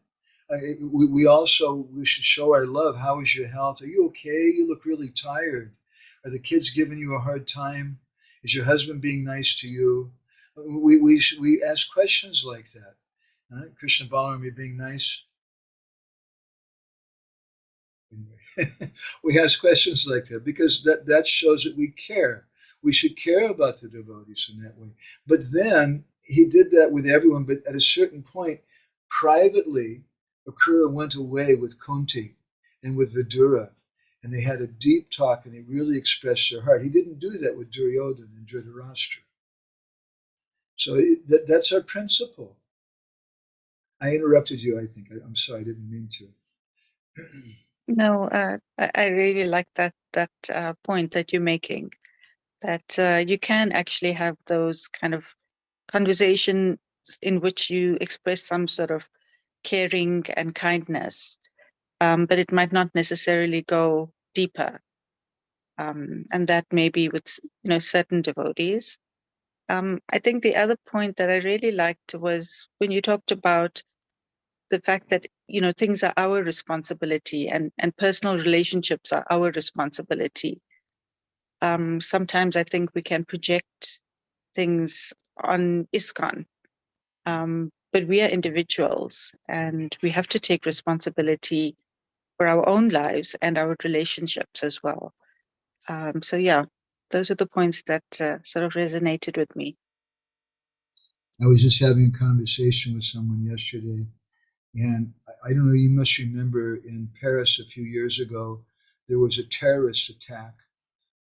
it? We should show our love. How is your health? Are you okay? You look really tired. Are the kids giving you a hard time? Is your husband being nice to you? We ask questions like that. Krishna Balaram, you being nice? We ask questions like that because that shows that we care. We should care about the devotees in that way. But then he did that with everyone, but at a certain point, privately, Akrura went away with Kunti and with Vidura, and they had a deep talk, and they really expressed their heart. He didn't do that with Duryodhana and Dhritarashtra. So that's our principle. I interrupted you, I think. I'm sorry, I didn't mean to. No, I really like that point that you're making, that you can actually have those kind of conversations in which you express some sort of caring and kindness, but it might not necessarily go deeper. And that may be with certain devotees. I think the other point that I really liked was when you talked about the fact that things are our responsibility and personal relationships are our responsibility. Sometimes I think we can project things on ISKCON, but we are individuals and we have to take responsibility for our own lives and our relationships as well. So yeah, those are the points that sort of resonated with me. I was just having a conversation with someone yesterday, and I don't know, you must remember in Paris a few years ago, there was a terrorist attack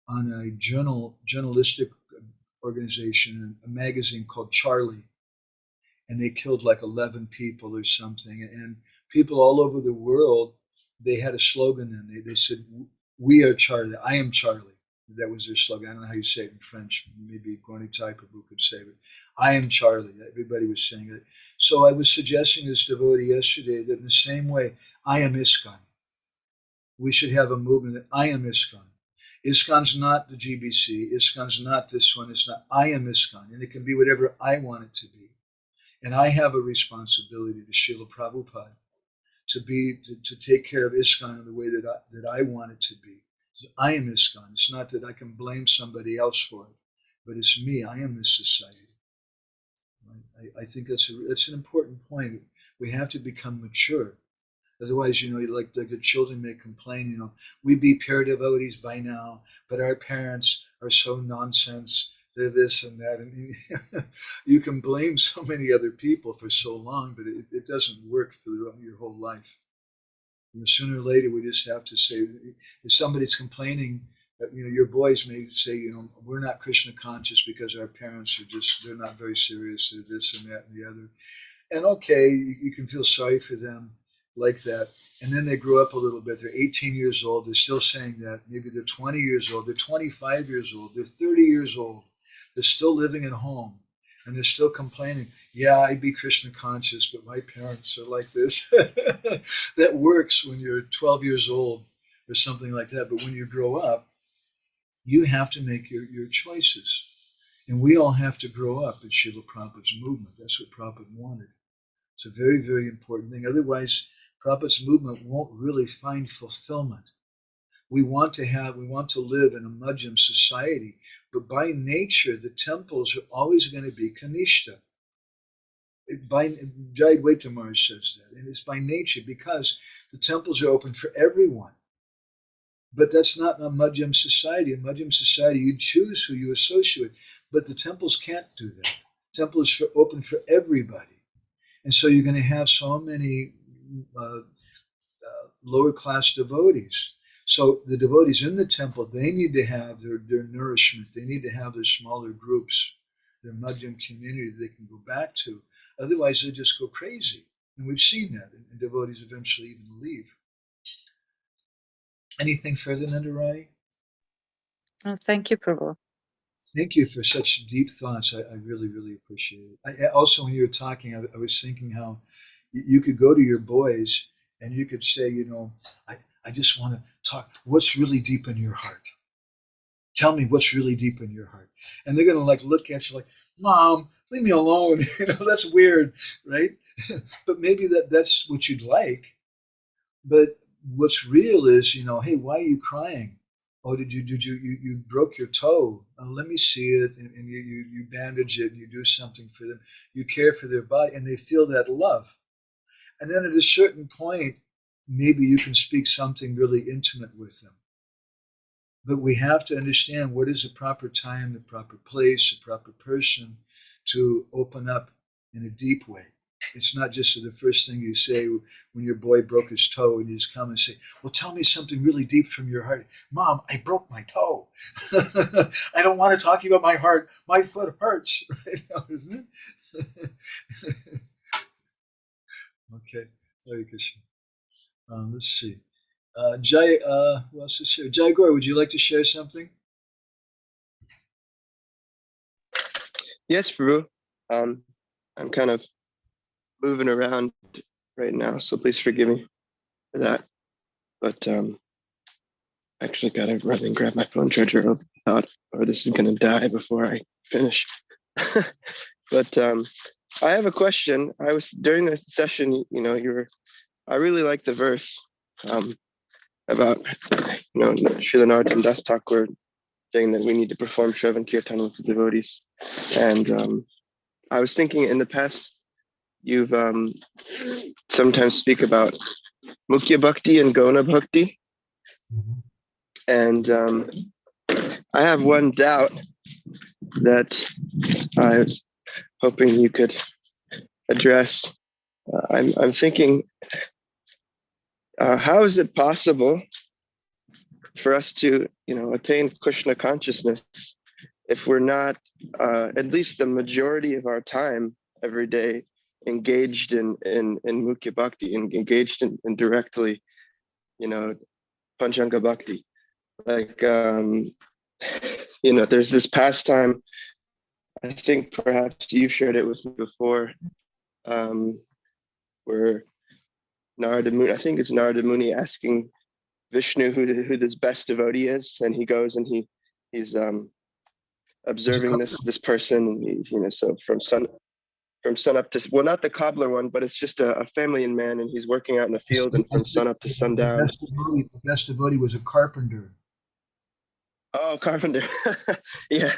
on a journalistic organization, a magazine called Charlie. And they killed like 11 people or something. And people all over the world, they had a slogan then. They said, "We are Charlie. I am Charlie." That was their slogan. I don't know how you say it in French. Maybe Gorni Taipabu could say it. I am Charlie. Everybody was saying it. So I was suggesting to this devotee yesterday that in the same way, I am ISKCON. We should have a movement that I am ISKCON. ISKCON's not the GBC. ISKCON's not this one. It's not. I am ISKCON. And it can be whatever I want it to be. And I have a responsibility to Srila Prabhupada to take care of ISKCON in the way that I want it to be. I am ISKCON. It's not that I can blame somebody else for it, but it's me. I am this society. I think that's an important point. We have to become mature. Otherwise, like the children may complain, we be pure devotees by now, but our parents are so nonsense. They're this and that. And you can blame so many other people for so long, but it doesn't work for your whole life. Sooner or later, we just have to say, if somebody's complaining, your boys may say, we're not Krishna conscious because our parents are they're not very serious. They're this and that and the other. And okay, you can feel sorry for them like that. And then they grow up a little bit. They're 18 years old. They're still saying that. Maybe they're 20 years old. They're 25 years old. They're 30 years old. They're still living at home. And they're still complaining, yeah, I be Krishna conscious, but my parents are like this. That works when you're 12 years old or something like that. But when you grow up, you have to make your choices. And we all have to grow up in Srila Prabhupada's movement. That's what Prabhupada wanted. It's a very, very important thing. Otherwise, Prabhupada's movement won't really find fulfillment. We want to live in a Madhyam society, but by nature, the temples are always going to be Kanishta. Jai Advaita Maharaj says that, and it's by nature because the temples are open for everyone. But that's not a Madhyam society. In Madhyam society, you choose who you associate with, but the temples can't do that. The temple is open for everybody. And so you're going to have so many lower class devotees. So the devotees in the temple, they need to have their nourishment. They need to have their smaller groups, their Madhyam community they can go back to. Otherwise, they just go crazy. And we've seen that, and devotees eventually even leave. Anything further, Nandarani? Oh, thank you, Prabhu. Thank you for such deep thoughts. I really, really appreciate it. Also, when you were talking, I was thinking how you could go to your boys and you could say, I just want to talk. What's really deep in your heart? Tell me what's really deep in your heart. And they're going to look at you like, Mom, leave me alone. That's weird, right? But maybe that's what you'd like. But what's real is, hey, why are you crying? Oh, did you broke your toe? Let me see it. And you bandage it and you do something for them. You care for their body and they feel that love. And then at a certain point, maybe you can speak something really intimate with them. But we have to understand what is the proper time, the proper place, the proper person to open up in a deep way. It's not just the first thing you say when your boy broke his toe and you just come and say, well, tell me something really deep from your heart. Mom, I broke my toe. I don't want to talk about my heart. My foot hurts right now, isn't it? Okay. Hare Krishna. Let's see. Jai, who else is here? Jai Gaur, would you like to share something? Yes, Prabhu. I'm kind of moving around right now, so please forgive me for that. But actually gotta run and grab my phone charger or this is gonna die before I finish. But I have a question. I was during the session, I really like the verse about Srila Narottam Das Thakur saying that we need to perform Shravan Kirtan with the devotees. And I was thinking in the past, you've sometimes speak about Mukhya Bhakti and Gona Bhakti. And I have one doubt that I was hoping you could address. I'm thinking, how is it possible for us to, attain Krishna consciousness if we're not, at least the majority of our time every day, engaged in Mukhya Bhakti, engaged in directly, Panchanga Bhakti? Like, there's this pastime, I think perhaps you shared it with me before, where Narada Muni, I think it's Narada Muni asking Vishnu who this best devotee is, and he goes and he's observing this person, and so from sun up to, well, not the cobbler one, but it's just a family man, and he's working out in the field, and from sun up to sundown. The best devotee was a carpenter. Oh, carpenter. Yeah.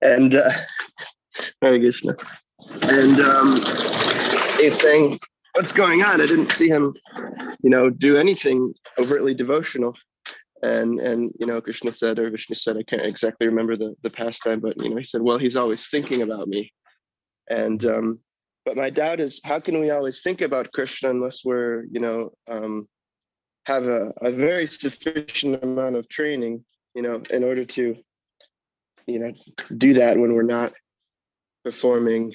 And Hare Krishna. And he's saying, what's going on? I didn't see him, do anything overtly devotional. And Krishna said, or Vishnu said, I can't exactly remember the pastime, but he said, well, he's always thinking about me. And but my doubt is, how can we always think about Krishna unless we're have a very sufficient amount of training, in order to do that when we're not performing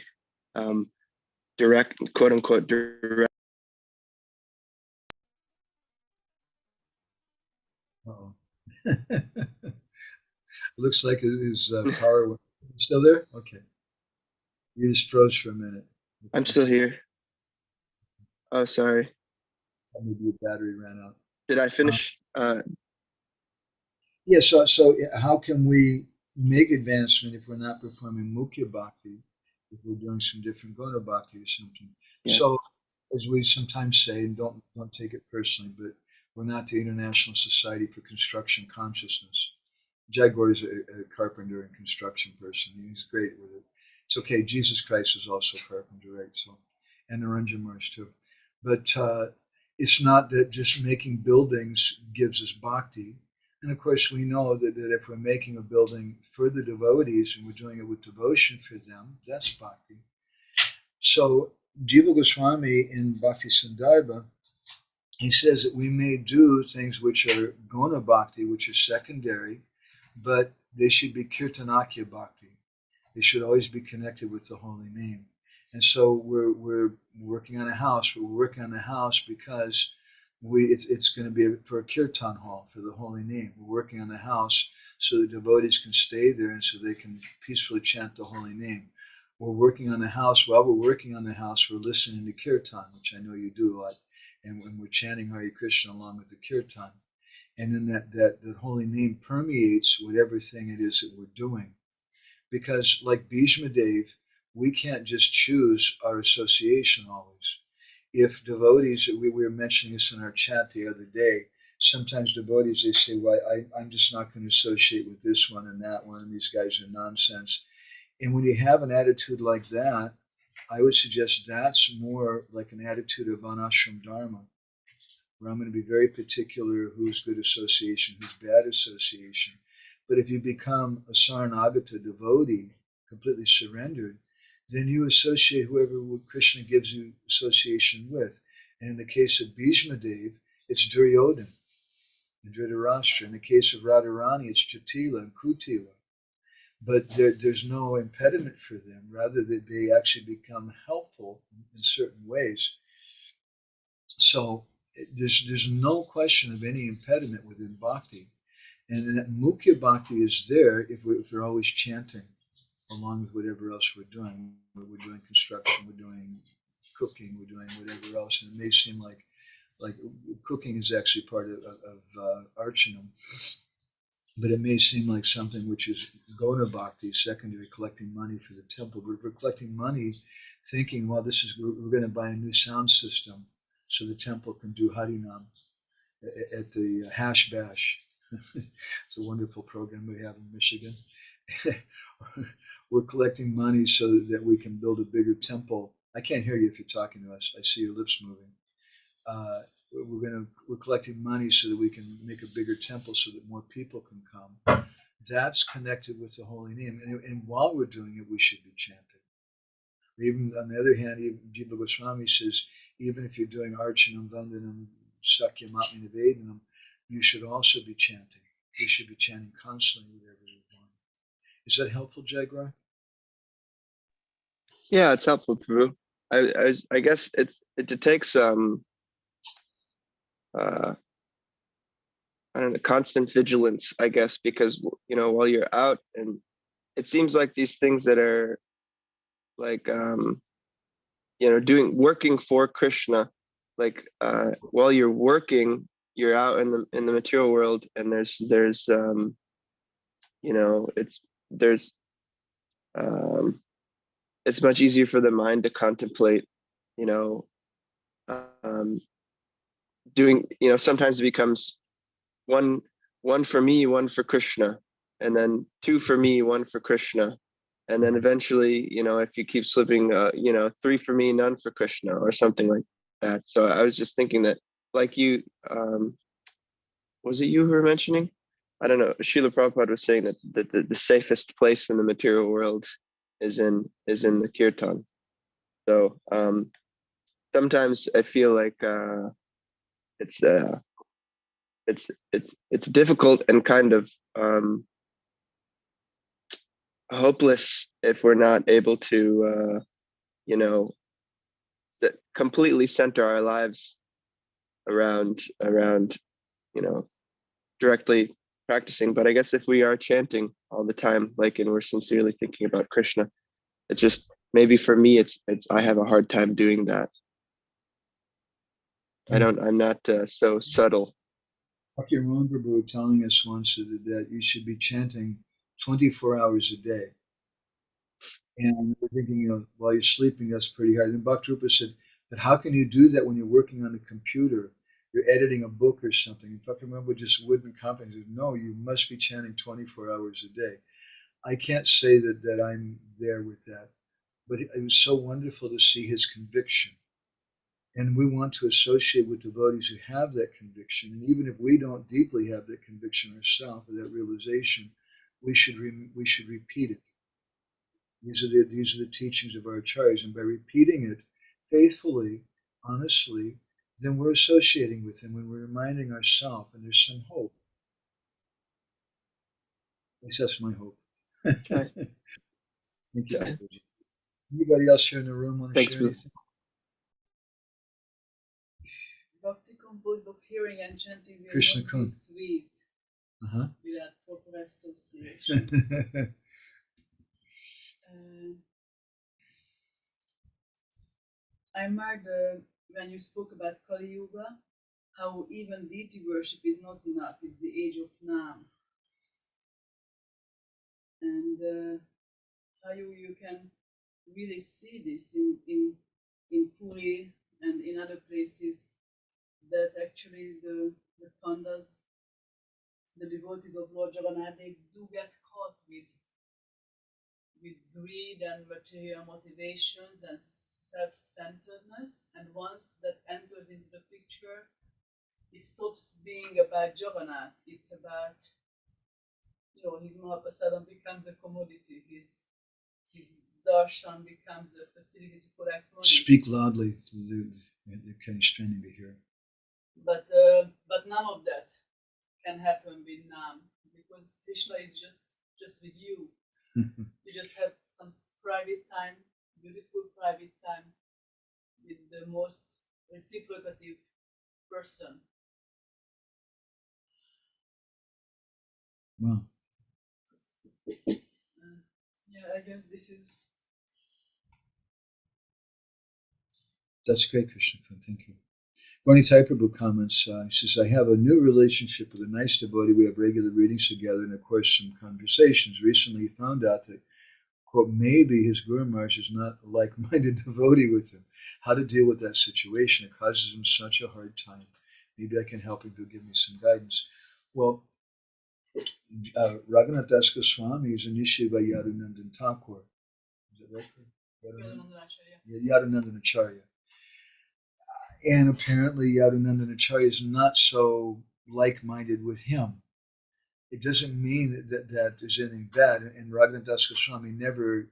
direct, quote unquote, direct. Uh-oh. Looks like his power still there. Okay, you just froze for a minute. I'm still here. Oh, sorry. Maybe your battery ran out. Did I finish? Yeah. So how can we make advancement if we're not performing Mukhya Bhakti? If we're doing some different Gona Bhakti or something. Yeah. So, as we sometimes say, and don't take it personally, but we're not the International Society for Construction Consciousness. Jaguar is a carpenter and construction person. He's great with it. It's okay. Jesus Christ is also a carpenter, right? So, and Narendra Maharaj too. But it's not that just making buildings gives us bhakti. And of course, we know that if we're making a building for the devotees and we're doing it with devotion for them, that's bhakti. So, Dhruva Goswami in Bhaktisiddhanta, he says that we may do things which are Gona Bhakti, which are secondary, but they should be Kirtanakya Bhakti. They should always be connected with the holy name. And so we're working on a house, but we're working on the house because it's going to be for a kirtan hall for the holy name. We're working on the house so the devotees can stay there and so they can peacefully chant the holy name. We're working on the house. While we're working on the house, we're listening to kirtan, which I know you do a lot, and when we're chanting Hare Krishna along with the kirtan. And then that holy name permeates whatever thing it is that we're doing. Because like Bhishma Dev, we can't just choose our association always. If devotees, we were mentioning this in our chat the other day, sometimes devotees, they say, well, I'm just not going to associate with this one and that one, and these guys are nonsense. And when you have an attitude like that, I would suggest that's more like an attitude of Varnashram Dharma, where I'm going to be very particular who's good association, who's bad association. But if you become a Saranagata devotee, completely surrendered, then you associate whoever Krishna gives you association with. And in the case of Bhishma Dev, it's Duryodhana and Dhritarashtra. In the case of Radharani, it's Jatila and Kutila. But there's no impediment for them. Rather, they actually become helpful in certain ways. So there's no question of any impediment within bhakti. And that Mukhya Bhakti is there if we're always chanting along with whatever else we're doing. We're doing construction, we're doing cooking, we're doing whatever else. And it may seem like cooking is actually part of Archanam, but it may seem like something which is Gona Bhakti, secondary, collecting money for the temple. But if we're collecting money, thinking, well, we're going to buy a new sound system so the temple can do Harinam at the Hash Bash. It's a wonderful program we have in Michigan. we're collecting money so that we can build a bigger temple. I can't hear you if you're talking to us. I see your lips moving. We're collecting money so that we can make a bigger temple so that more people can come. That's connected with the holy name. And while we're doing it, we should be chanting. Even on the other hand, even Dhruva Goswami says, even if you're doing Archanam, Vandanam, Sakyamapni Nivedanam, you should also be chanting. You should be chanting constantly wherever you're going. Is that helpful, Jagra? Yeah, it's helpful, Prabhu. I guess it takes I don't know, constant vigilance, I guess, because while you're out, and it seems like these things that are like working for Krishna, like while you're working, you're out in the material world, and there's it's much easier for the mind to contemplate, doing, sometimes it becomes one for me, one for Krishna, and then two for me, one for Krishna. And then eventually, if you keep slipping, 3 for me, none for Krishna, or something like that. So I was just thinking that, like you, was it you who were mentioning? I don't know. Srila Prabhupada was saying that the safest place in the material world is in the kirtan. So sometimes I feel like it's difficult and kind of hopeless if we're not able to completely center our lives around directly practicing. But I guess if we are chanting all the time, and we're sincerely thinking about Krishna, it's just, maybe for me it's I have a hard time doing that. I'm not so subtle. Fakir Prabhu telling us once that you should be chanting 24 hours a day. And we're thinking, while you're sleeping, that's pretty hard. And Bhakti Rupa said, but how can you do that when you're working on the computer? You're editing a book or something. And Fakir Prabhu just wouldn't comprehend. He said, no, you must be chanting 24 hours a day. I can't say that I'm there with that. But it was so wonderful to see his conviction. And we want to associate with devotees who have that conviction. And even if we don't deeply have that conviction ourselves, or that realization, we should repeat it. These are the teachings of our acharyas. And by repeating it faithfully, honestly, then we're associating with him when we're reminding ourselves, and there's some hope. At least that's my hope. Thank you. Anybody else here in the room want to share anything? Bhakti composed of hearing and chanting will Krishna not be sweet without proper association. I admired when you spoke about Kali Yuga, how even deity worship is not enough, it's the age of Nam. And how you can really see this in Puri and in other places, that actually the pandas, the devotees of Lord Jagannath, they do get caught with greed and material motivations and self-centeredness, and once that enters into the picture, it stops being about Jagannath. It's about, his Mahaprasadam becomes a commodity, his darshan becomes a facility to collect money. Speak loudly, they're kind of straining to hear. But none of that can happen with Nam, because Krishna is just with you. You just have some private time, beautiful private time with the most reciprocative person. Wow. I guess this is... That's great, Krishna. Thank you. Vishwanath Prabhu comments, he says, I have a new relationship with a nice devotee. We have regular readings together and, of course, some conversations. Recently, he found out that, quote, maybe his Guru Maharaj is not a like-minded devotee with him. How to deal with that situation? It causes him such a hard time. Maybe I can help him to give me some guidance. Well, Raghunath Das Goswami is initiated by Yadunandan Thakur. Is that right? Yadunandan Acharya. And apparently Yadunandan Acharya is not so like-minded with him. It doesn't mean that there's anything bad. And Raghunath Das Goswami never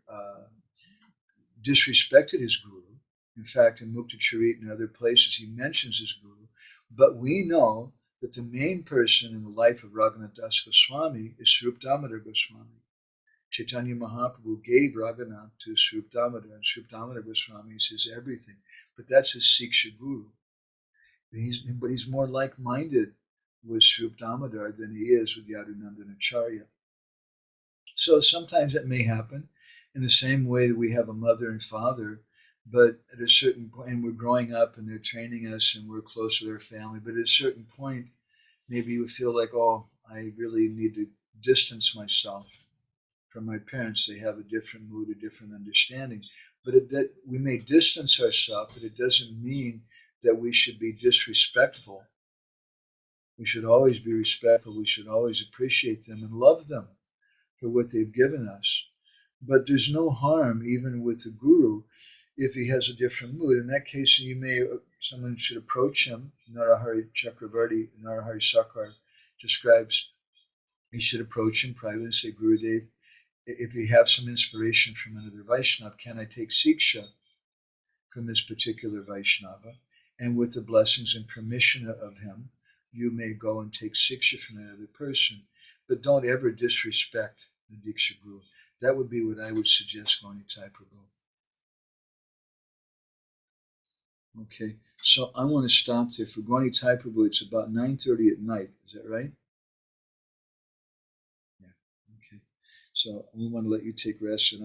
disrespected his guru. In fact, in Mukta Charit and other places, he mentions his guru. But we know that the main person in the life of Raghunath Das Goswami is Srila Damodar Goswami. Chaitanya Mahaprabhu gave Raghunath to Srila Damodar, and Srila Damodar Goswami says everything. But that's his Siksha guru. But he's more like-minded with Srila Damodar than he is with Yadunandan Acharya. So sometimes it may happen in the same way that we have a mother and father, but at a certain point, and we're growing up and they're training us and we're close to their family, but at a certain point, maybe you feel like, oh, I really need to distance myself from my parents. They have a different mood, a different understanding. But that we may distance ourselves, but it doesn't mean that we should be disrespectful. We should always be respectful. We should always appreciate them and love them for what they've given us. But there's no harm, even with the guru, if he has a different mood. In that case, someone should approach him. Narottam Chakravarti Thakur describes he should approach him privately and say, Gurudev, if you have some inspiration from another Vaishnava, can I take Siksha from this particular Vaishnava? And with the blessings and permission of him, you may go and take Siksha from another person. But don't ever disrespect the Diksha Guru. That would be what I would suggest going to Prabhu. Okay, so I want to stop there. For Gauni Thai Prabhu, it's about 9:30 at night. Is that right? Yeah, okay. So we want to let you take rest, and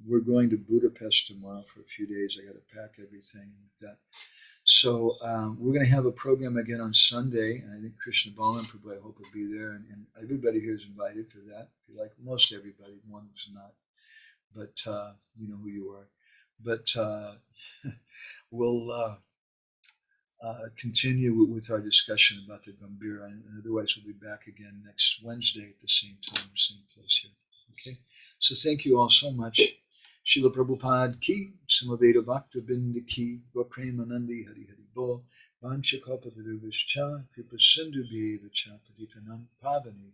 we're going to Budapest tomorrow for a few days. I got to pack everything like that. So we're going to have a program again on Sunday, and I think Kṛṣṇa-bhakta Prabhu, I hope, will be there, and everybody here is invited for that. If you like, most everybody, one was not, but you know who you are. But we'll continue with our discussion about the Gambhira, and otherwise we'll be back again next Wednesday at the same time, same place here. Okay, so thank you all so much. Srila Prabhupada ki, Samaveda Bhakta Binda ki, Prema-nandi Hari Hari Bol, Vancha Kalpatarubhascha, Kripa Sindhu Bheva Cha Patitanam Pavani